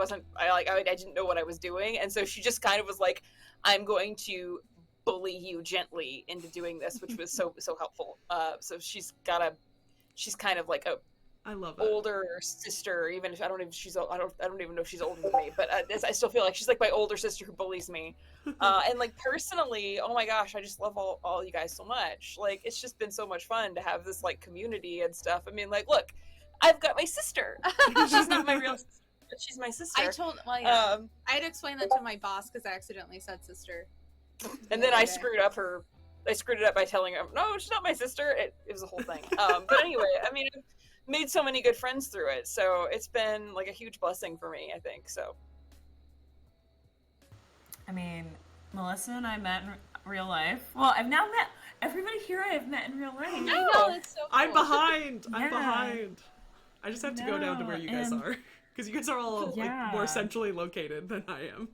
didn't know what I was doing, and so she just kind of was like, I'm going to bully you gently into doing this, which was so helpful. So she's kind of like a I love that. older sister, even if I don't even know if she's older than me, but I still feel like she's like my older sister who bullies me. And like personally, oh my gosh, I just love all you guys so much. Like, it's just been so much fun to have this like community and stuff. I mean, like, look, I've got my sister. She's not my real sister, but she's my sister. I had to explain that to my boss because I accidentally said sister. And then I screwed it up by telling her, no, she's not my sister. It was a whole thing. But anyway, I mean, I've made so many good friends through it. So it's been like a huge blessing for me, I think. So. I mean, Melissa and I met in real life. Well, I've now met everybody here I have met in real life. I know, it's so cool. I'm behind. I'm Yeah. behind. I just have to go down to where you guys are. Because you guys are all like, more centrally located than I am.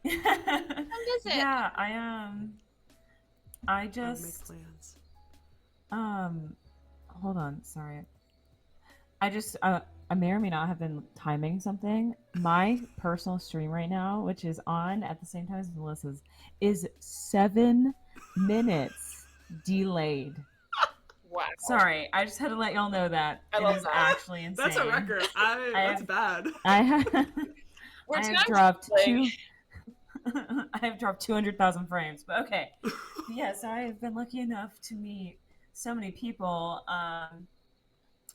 Come visit. Yeah, I am. I just make plans. hold on, sorry. I just I may or may not have been timing something. My personal stream right now, which is on at the same time as Melissa's, is 7 minutes delayed. Wow. Sorry, I just had to let y'all know that. I love is that. actually insane. That's a record. That's bad. I have dropped playing. I have dropped 200,000 frames, but okay. Yeah, so I have been lucky enough to meet so many people,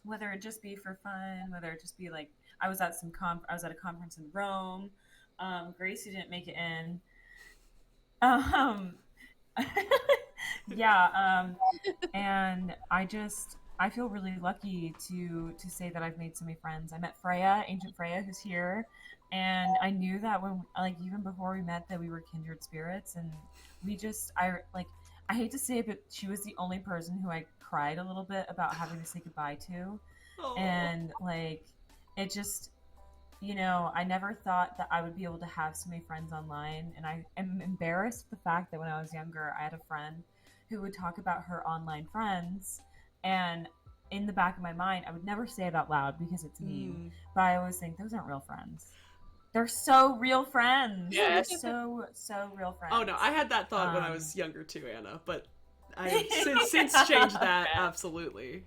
whether it just be for fun, whether it just be like, I was at a conference in Rome. Gracie didn't make it in. Yeah, and I feel really lucky to say that I've made so many friends. I met Freya, Ancient Freya, who's here, and I knew that when like even before we met that we were kindred spirits, and we just I hate to say it, but she was the only person who I cried a little bit about having to say goodbye to, Oh. and like it just I never thought that I would be able to have so many friends online. And I am embarrassed with the fact that when I was younger, I had a friend who would talk about her online friends. And in the back of my mind, I would never say it out loud because it's mean. Mm. But I always think those aren't real friends. They're so real friends. They're Yes. so real friends. Oh no, I had that thought when I Um, was younger too, Anna. But I have since changed that Yeah. absolutely.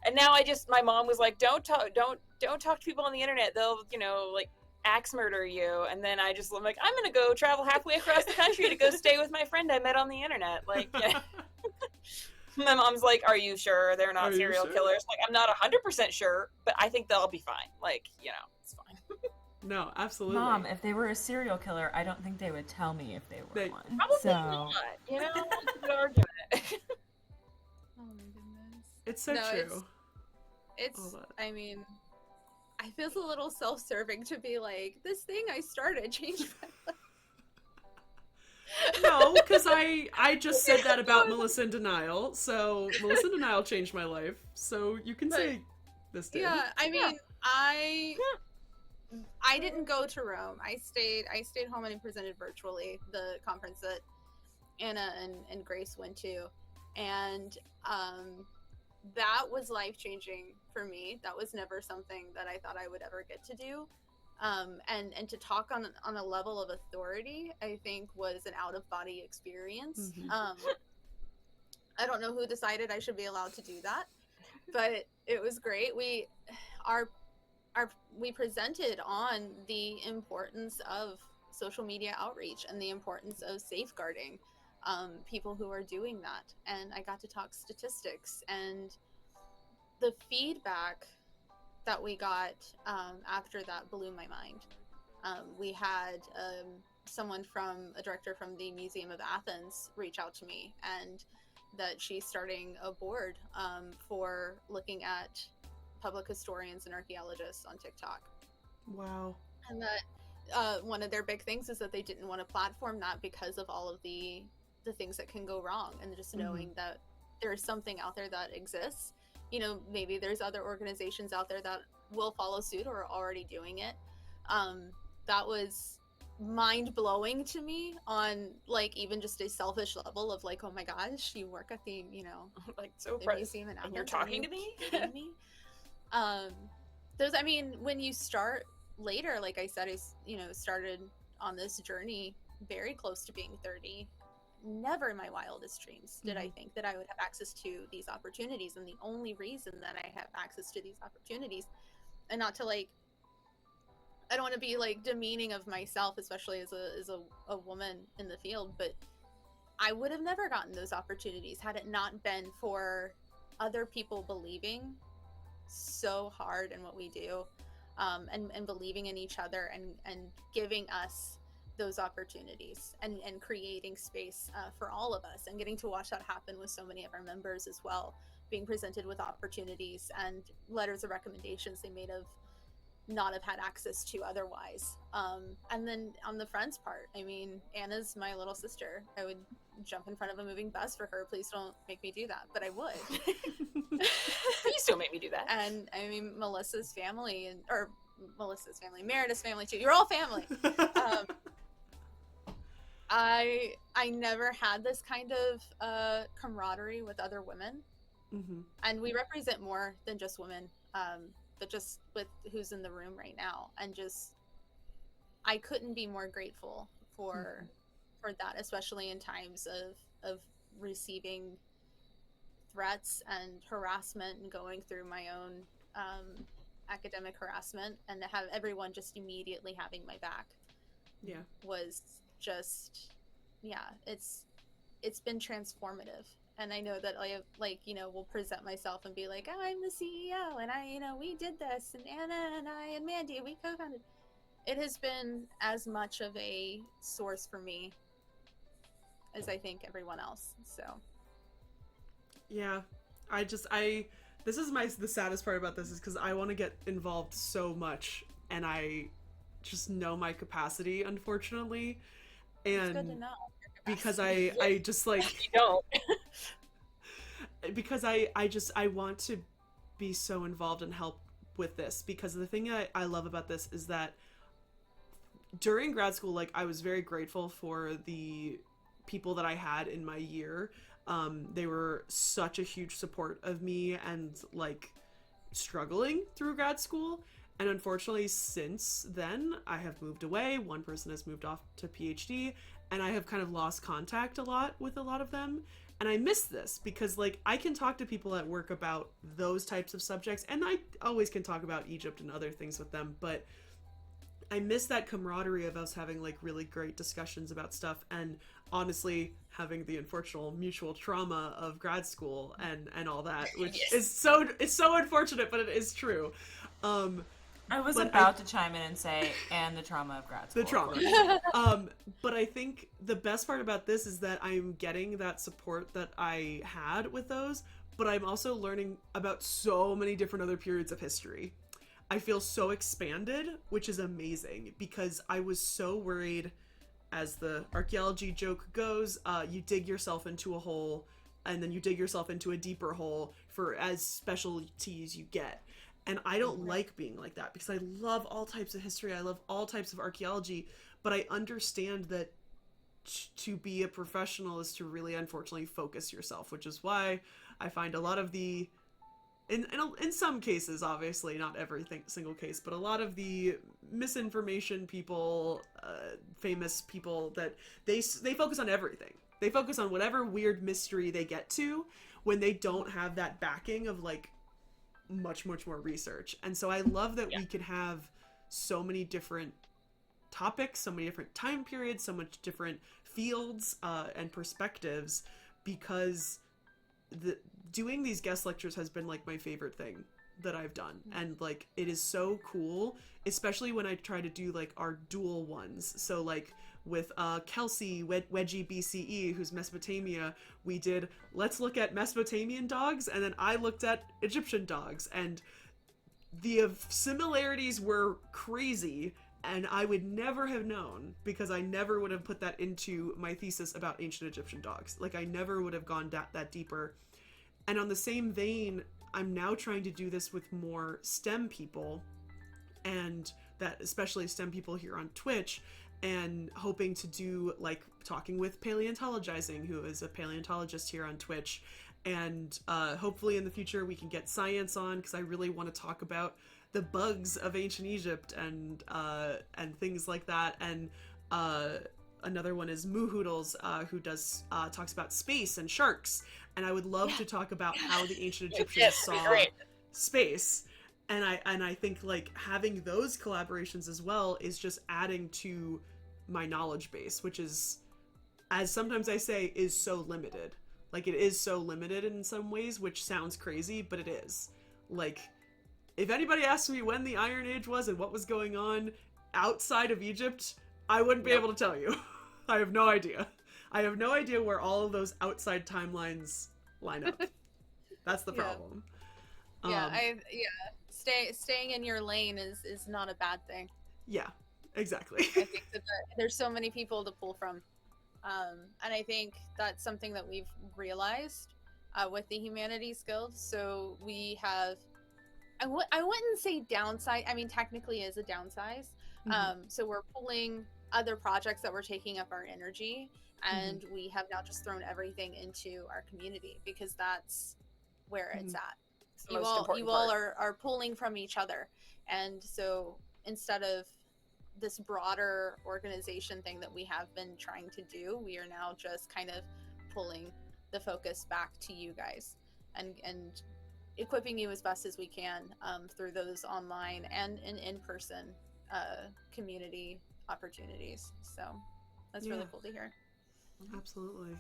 And now my mom was like, don't talk to people on the internet. They'll, like axe murder you. And then I'm like, I'm gonna go travel halfway across the country to go stay with my friend I met on the internet. Like, yeah. My mom's like, are you sure they're Are not you serial sure? killers? Like, I'm not 100% sure, but I think they'll be fine. Like, it's fine. No, absolutely. Mom, if they were a serial killer, I don't think they would tell me if they were one. Probably So not. It's a good argument. Oh my goodness. It's so No, true. It's All that. I mean, I feel a little self-serving to be like, this thing I started changed my life. No, because I just said that about MelissainDeNile, so MelissainDeNile changed my life. So you can say this did. Yeah, I mean, I didn't go to Rome. I stayed home and presented virtually the conference that Anna and Grace went to, and that was life-changing for me. That was never something that I thought I would ever get to do. And to talk on a level of authority, I think was an out-of-body experience. Mhm. I don't know who decided I should be allowed to do that, but it was great. We presented on the importance of social media outreach and the importance of safeguarding people who are doing that. And I got to talk statistics, and the feedback that we got after that blew my mind. We had a director from the Museum of Athens reach out to me, and that she's starting a board for looking at public historians and archaeologists on TikTok. Wow. And that one of their big things is that they didn't want to platform that because of all of the things that can go wrong, and just knowing that there's something out there that exists. Maybe there's other organizations out there that will follow suit or are already doing it. That was mind-blowing to me on like even just a selfish level of like, oh my gosh, you work at the like so the impressed. museum in And you're Athens, talking are to me? you kidding me? When you start later, like I said, I started on this journey very close to being 30. Never in my wildest dreams did I think that I would have access to these opportunities, and the only reason that I have access to these opportunities, and not to like, I don't want to be like demeaning of myself, especially as a woman in the field, but I would have never gotten those opportunities had it not been for other people believing so hard in what we do, and believing in each other, and giving us those opportunities, and creating space for all of us, and getting to watch that happen with so many of our members as well, being presented with opportunities and letters of recommendations they may have not have had access to otherwise. And then on the friends part, I mean, Anna's my little sister. I would jump in front of a moving bus for her. Please don't make me do that, but I would. Please don't make me do that. And I mean, Melissa's family, Meredith's family too. You're all family. I never had this kind of camaraderie with other women, and we represent more than just women, but just with who's in the room right now, and just I couldn't be more grateful for that, especially in times of receiving threats and harassment, and going through my own academic harassment, and to have everyone just immediately having my back was just, it's been transformative. And I know that I will present myself and be like, oh, I'm the CEO, and we did this, and Anna and I and Mandy, we co-founded. It has been as much of a source for me as I think everyone else. So Yeah, this is the saddest part about this is because I want to get involved so much, and I just know my capacity, unfortunately, it's good to and know. because I just like You don't. because I want to be so involved and help with this, because the thing I love about this is that during grad school, like, I was very grateful for the people that I had in my year. They were such a huge support of me and like struggling through grad school. And unfortunately, since then, I have moved away. One person has moved off to PhD, and I have kind of lost contact a lot with a lot of them. And I miss this because, like, I can talk to people at work about those types of subjects, and I always can talk about Egypt and other things with them, but I miss that camaraderie of us having like really great discussions about stuff, and honestly having the unfortunate mutual trauma of grad school and all that, which is so unfortunate, but it is true. I was But about to chime in and say, and the trauma of grad school. The trauma. But I think the best part about this is that I'm getting that support that I had with those, but I'm also learning about so many different other periods of history. I feel so expanded, which is amazing, because I was so worried, as the archaeology joke goes, you dig yourself into a hole, and then you dig yourself into a deeper hole for as specialties you get. And I don't like being like that, because I love all types of history, I love all types of archaeology, but I understand that to be a professional is to really, unfortunately, focus yourself, which is why I find a lot of the in some cases, obviously not single case, but a lot of the misinformation people, famous people, that they focus on everything. They focus on whatever weird mystery they get to, when they don't have that backing of like much more research. And so I love that we can have so many different topics, so many different time periods, so much different fields and perspectives, because doing these guest lectures has been like my favorite thing that I've done. And like, it is so cool, especially when I try to do like our dual ones. So like with Kelsey Wedgie BCE, who's Mesopotamia, we did let's look at Mesopotamian dogs, and then I looked at Egyptian dogs, and the similarities were crazy, and I would never have known, because I never would have put that into my thesis about ancient Egyptian dogs. Like, I never would have gone that deeper. And on the same vein, I'm now trying to do this with more STEM people, and that especially STEM people here on Twitch, and hoping to do like talking with Paleontologizing, who is a paleontologist here on Twitch, and hopefully in the future we can get science on, because I really want to talk about the bugs of ancient Egypt and things like that. And another one is Moohoodles, who does talks about space and sharks, and I would love to talk about how the ancient Egyptians saw space. And I think like having those collaborations as well is just adding to my knowledge base, which is, as sometimes I say, is so limited. Like, it is so limited in some ways, which sounds crazy, but it is. Like, if anybody asked me when the Iron Age was and what was going on outside of Egypt, I wouldn't be able to tell you. I have no idea. I have no idea where all of those outside timelines line up. That's the problem. Staying in your lane is not a bad thing. Yeah, exactly. I think that there's so many people to pull from, and I think that's something that we've realized with the Humanities Guild. So we have, I wouldn't say downside. I mean, technically is a downsize. So we're pulling other projects that were taking up our energy, and we have now just thrown everything into our community, because that's where it's at. You all are pulling from each other, and so instead of this broader organization thing that we have been trying to do, we are now just kind of pulling the focus back to you guys, and equipping you as best as we can through those online and in-person community opportunities. So that's really cool to hear. Absolutely.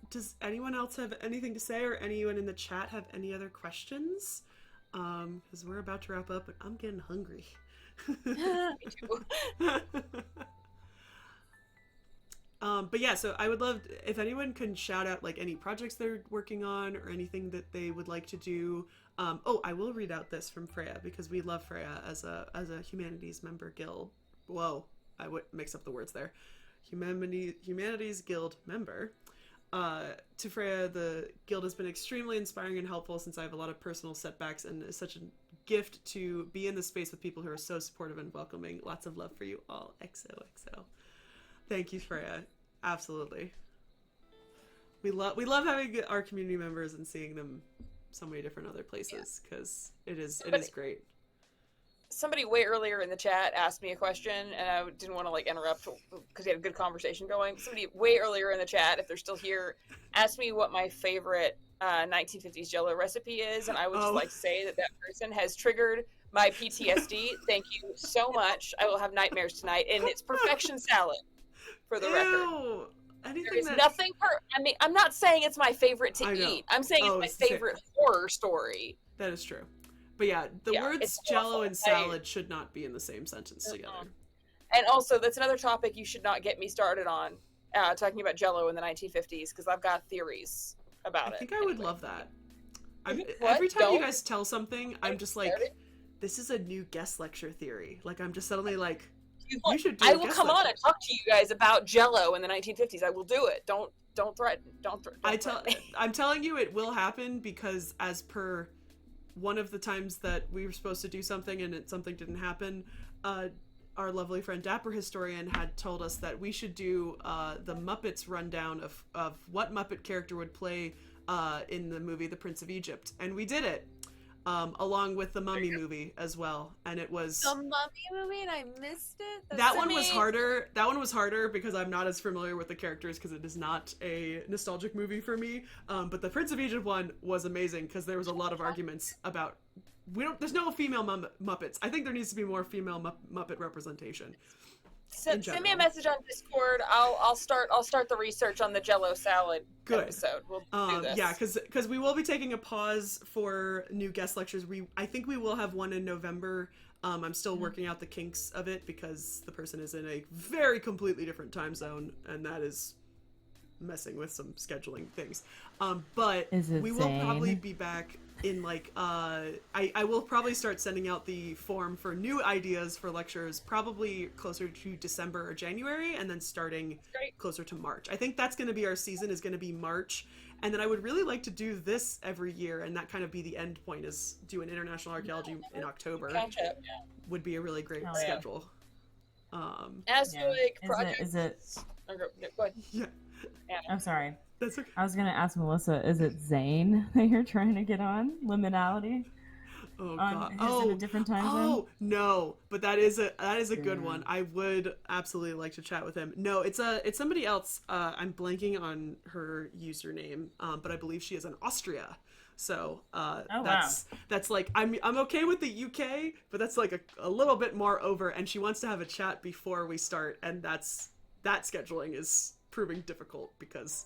Does anyone else have anything to say, or anyone in the chat have any other questions? Because we're about to wrap up, and I'm getting hungry. Me too. But yeah, so I would love if anyone can shout out like any projects they're working on or anything that they would like to do. Oh, I will read out this from Freya because we love Freya as a humanities member guild. Whoa, I would mix up the words there. Humanities Guild member. To Freya, the guild has been extremely inspiring and helpful since I have a lot of personal setbacks, and it's such a gift to be in the space with people who are so supportive and welcoming. Lots of love for you all. XOXO. Thank you, Freya. Absolutely. We love having our community members and seeing them so many different other places because it is great. Somebody way earlier in the chat asked me a question, and I didn't want to like interrupt because we had a good conversation going. Somebody way earlier in the chat, if they're still here, asked me what my favorite 1950s Jello recipe is, and I would just like to say that person has triggered my PTSD. Thank you so much. I will have nightmares tonight, and it's perfection salad. For the record, there is nothing I mean, I'm not saying it's my favorite to eat. I'm saying it's my favorite horror story. That is true. But yeah, the words Jello and salad should not be in the same sentence together. And also, that's another topic you should not get me started on, talking about Jello in the 1950s, because I've got theories about it. I think I would love that. Every time you guys tell something, I'm just like, this is a new guest lecture theory. Like, I'm just suddenly like, you should do I will come on and talk to you guys about Jello in the 1950s. I will do it. Don't threaten. I'm telling you, it will happen because as per one of the times that we were supposed to do something and something didn't happen, our lovely friend Dapper Historian had told us that we should do the Muppets rundown of what Muppet character would play in the movie The Prince of Egypt, and we did it. Along with the Mummy movie as well, and it was the Mummy movie, and I missed it. That one was harder. That one was harder because I'm not as familiar with the characters because it is not a nostalgic movie for me. But the Prince of Egypt one was amazing because there was a lot of arguments about there's no female Muppets. I think there needs to be more female Muppet representation. Send me a message on Discord. I'll start the research on the Jello salad episode. We'll do this. Yeah, because we will be taking a pause for new guest lectures. I think we will have one in November. I'm still working out the kinks of it because the person is in a very completely different time zone, and that is messing with some scheduling things. But we will probably be back in like I will probably start sending out the form for new ideas for lectures probably closer to December or January, and then starting closer to March. I think that's going to be our season, is going to be March, and then I would really like to do this every year, and that kind of be the end point, is do an international archaeology in October. Would be a really great schedule. As for like projects, is it go ahead. Yeah. I'm sorry. That's okay. I was gonna ask Melissa, is it Zane that you're trying to get on Liminality? Oh god. In a different time zone? Oh no, but that is a good one. I would absolutely like to chat with him. No, it's somebody else. I'm blanking on her username, but I believe she is in Austria. So that's like I'm okay with the UK, but that's like a little bit more over, and she wants to have a chat before we start, and that scheduling is proving difficult because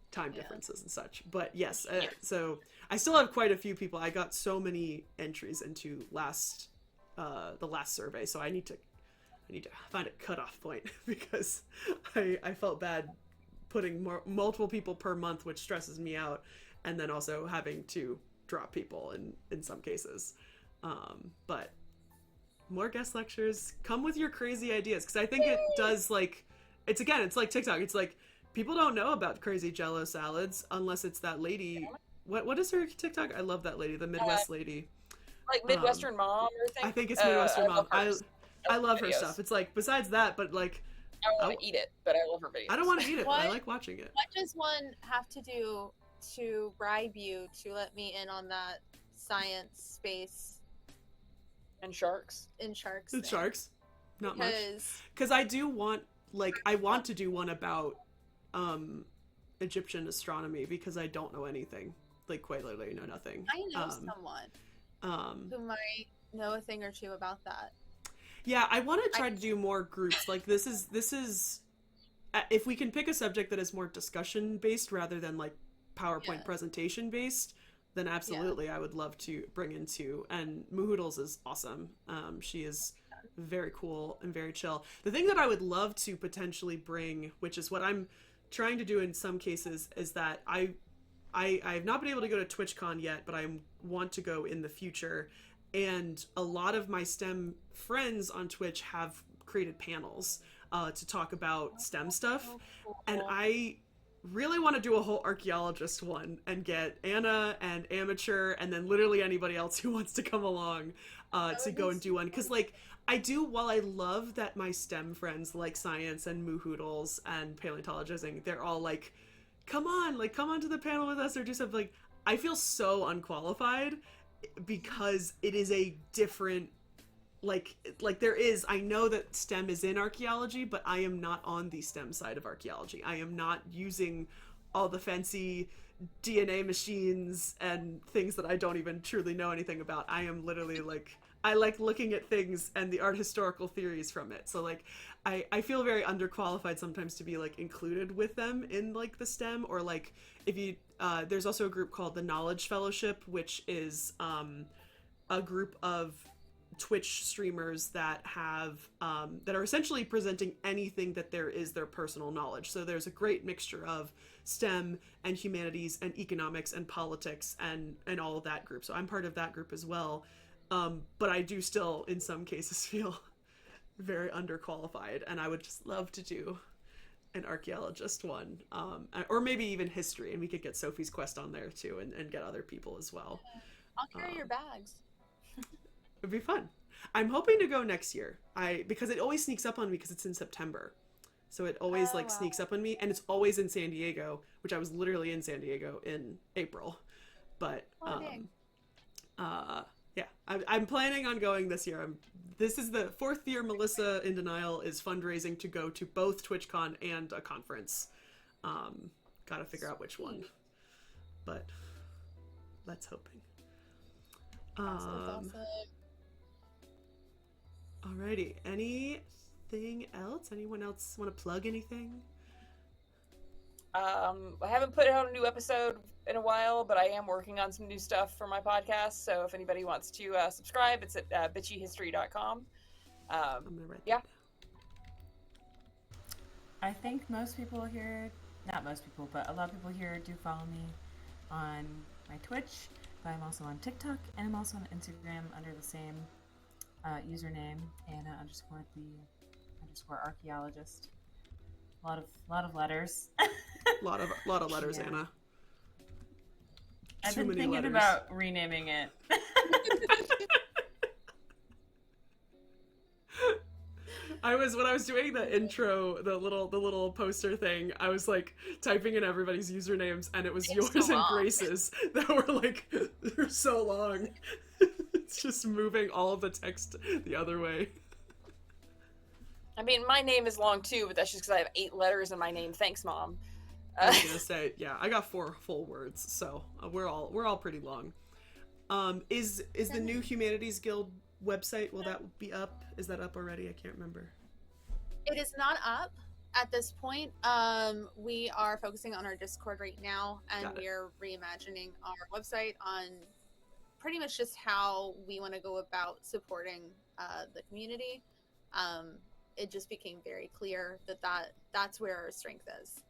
time differences and such. But yes, so I still have quite a few people. I got so many entries into the last survey, so I need to find a cutoff point because I felt bad putting multiple people per month, which stresses me out, and then also having to drop people in some cases. But more guest lectures, come with your crazy ideas, because I think it does, like, it's like TikTok. It's like people don't know about crazy Jello salads unless it's that lady. What is her TikTok? I love that lady, the Midwest lady. Like Midwestern Mom or thing? I think it's Midwestern Mom. I love her stuff. It's like, besides that, but like, I don't want to eat it, but I love her videos. I don't want to eat it, but I like watching it. What does one have to do to bribe you to let me in on that science space and sharks? And sharks? Not much. Because I do want, like, I want to do one about Egyptian astronomy because I don't know anything. Like, quite literally know nothing. I know someone who might know a thing or two about that. Yeah, I want to try to do more groups. Like, this is if we can pick a subject that is more discussion based rather than like PowerPoint presentation based, then absolutely I would love to bring into. And Muhoodles is awesome. She is very cool and very chill. The thing that I would love to potentially bring, which is what I'm trying to do in some cases, is that I have not been able to go to TwitchCon yet, but I want to go in the future. And a lot of my STEM friends on Twitch have created panels to talk about STEM stuff. And I really want to do a whole archaeologist one and get Anna and Amateur and then literally anybody else who wants to come along to go and do one. Because, like, I do, while I love that my STEM friends like science and moohoodles and paleontologizing, they're all like, come on to the panel with us or do something. Like, I feel so unqualified because it is a different, like there is, I know that STEM is in archaeology, but I am not on the STEM side of archaeology. I am not using all the fancy DNA machines and things that I don't even truly know anything about. I am literally like, I like looking at things and the art historical theories from it. So like, I feel very underqualified sometimes to be like included with them in like the STEM, or like if you, there's also a group called the Knowledge Fellowship, which is a group of Twitch streamers that have that are essentially presenting anything that there is their personal knowledge. So there's a great mixture of STEM and humanities and economics and politics and all of that group. So I'm part of that group as well. But I do still, in some cases, feel very underqualified, and I would just love to do an archaeologist one, or maybe even history, and we could get Sophie's Quest on there too, and get other people as well. I'll carry your bags. It'd be fun. I'm hoping to go next year. Because it always sneaks up on me because it's in September. So it always sneaks up on me, and it's always in San Diego, which I was literally in San Diego in April. But yeah, I'm planning on going this year. This is the 4th year MelissainDeNile is fundraising to go to both TwitchCon and a conference. Gotta figure out which one. But let's hoping. Awesome. Alrighty. Anything else? Anyone else want to plug anything? I haven't put out a new episode in a while, but I am working on some new stuff for my podcast. So if anybody wants to subscribe, it's at bitchyhistory.com. I'm gonna write yeah. that down. I think most people here, not most people, but a lot of people here do follow me on my Twitch, but I'm also on TikTok, and I'm also on Instagram under the same username, Anna_the_archaeologist. A lot of letters. lot of letters, Yeah. Anna. I've Too been many thinking letters. about renaming it. When I was doing the intro, the little poster thing, I was like typing in everybody's usernames, and it was It's yours so and long. Grace's that were like, they're so long. It's just moving all of the text the other way. I mean, my name is long too, but that's just because I have 8 letters in my name. Thanks, Mom. I was gonna say, yeah, I got 4 full words, so we're all pretty long. Is the new Humanities Guild website, will that be up? Is that up already? I can't remember. It is not up at this point. We are focusing on our Discord right now, and Got it. we're reimagining our website on pretty much just how we want to go about supporting the community. It just became very clear that's where our strength is,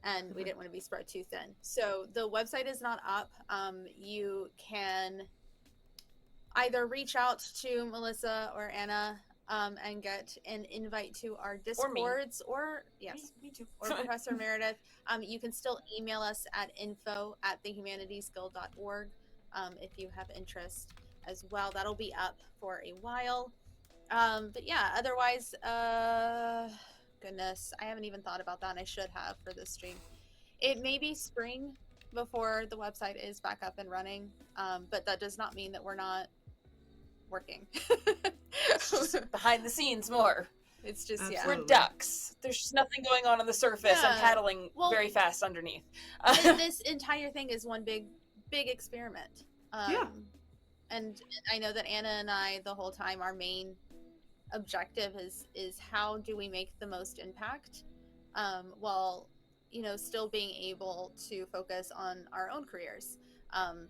and we didn't want to be spread too thin. So the website is not up. You can either reach out to Melissa or Anna and get an invite to our Discords, or yes, Me too. or Professor Meredith. You can still email us at info@thehumanities.org if you have interest as well. That'll be up for a while. But yeah, otherwise, goodness, I haven't even thought about that, and I should have for this stream. It may be spring before the website is back up and running, but that does not mean that we're not working. Behind the scenes more. It's just, Absolutely. We're ducks. There's just nothing going on the surface. Yeah. I'm paddling Well- very fast underneath. yeah. This entire thing is one big experiment. Yeah. And I know that Anna and I, the whole time, our main objective is how do we make the most impact, while still being able to focus on our own careers,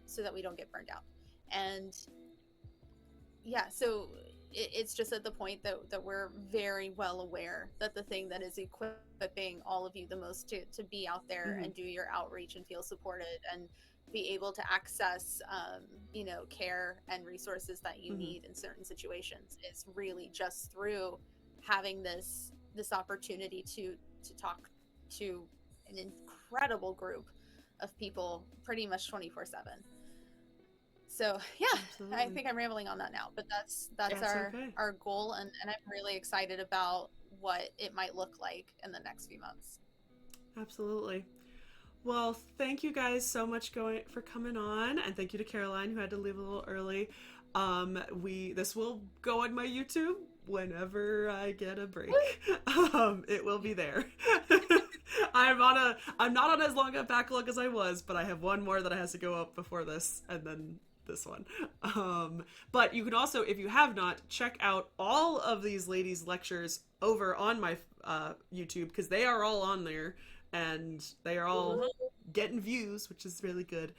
so that we don't get burned out. And yeah, so it's just at the point that we're very well aware that the thing that is equipping all of you the most to be out there and do your outreach and feel supported and be able to access care and resources that you need in certain situations is really just through having this opportunity to talk to an incredible group of people pretty much 24/7. So yeah, Absolutely. I think I'm rambling on that now, but that's our goal, and I'm really excited about what it might look like in the next few months. Absolutely. Well, thank you guys so much for coming on, and thank you to Caroline who had to leave a little early. This will go on my YouTube whenever I get a break. It will be there. I'm not on as long a backlog as I was, but I have one more that has to go up before this, and then this one. But you can also, if you have not, check out all of these ladies' lectures over on my YouTube, because they are all on there and they are all getting views, which is really good.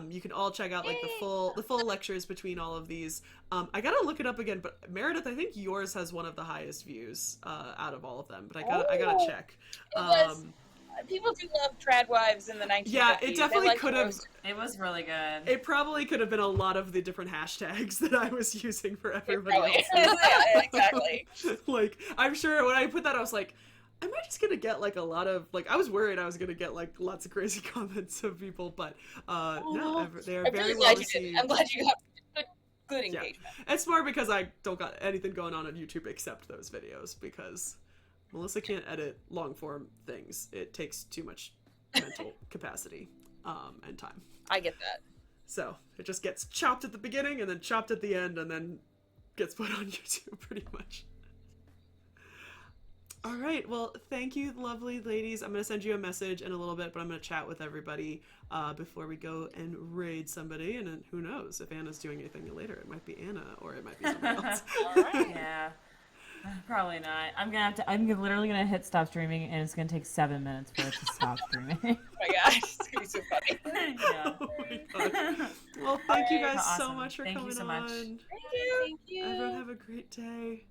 You can all check out like the full lectures between all of these. I gotta look it up again, but Meredith, I think yours has one of the highest views out of all of them, but I gotta check. People do love trad wives in the 1950s. Yeah, it definitely could have. It was really good. It probably could have been a lot of the different hashtags that I was using for everybody else. Yeah, exactly. Like, I'm sure when I put that, I was like, am I just gonna get like a lot of like? I was worried I was gonna get like lots of crazy comments of people, but no, they're very well received. I'm glad you got good engagement. Yeah. It's more because I don't got anything going on YouTube except those videos, because Melissa can't edit long form things. It takes too much mental capacity and time. I get that. So it just gets chopped at the beginning and then chopped at the end and then gets put on YouTube pretty much. All right. Well, thank you, lovely ladies. I'm going to send you a message in a little bit, but I'm going to chat with everybody before we go and raid somebody. And then who knows if Anna's doing anything later. It might be Anna or it might be someone else. All right. Yeah. Probably not. I'm literally gonna hit stop streaming, and it's gonna take 7 minutes for it to stop streaming. Oh my gosh, it's gonna be so funny. Yeah. Oh my God. Well, thank you guys so Awesome. much for Thank you coming so much. on. Thank you. Everyone have a great day.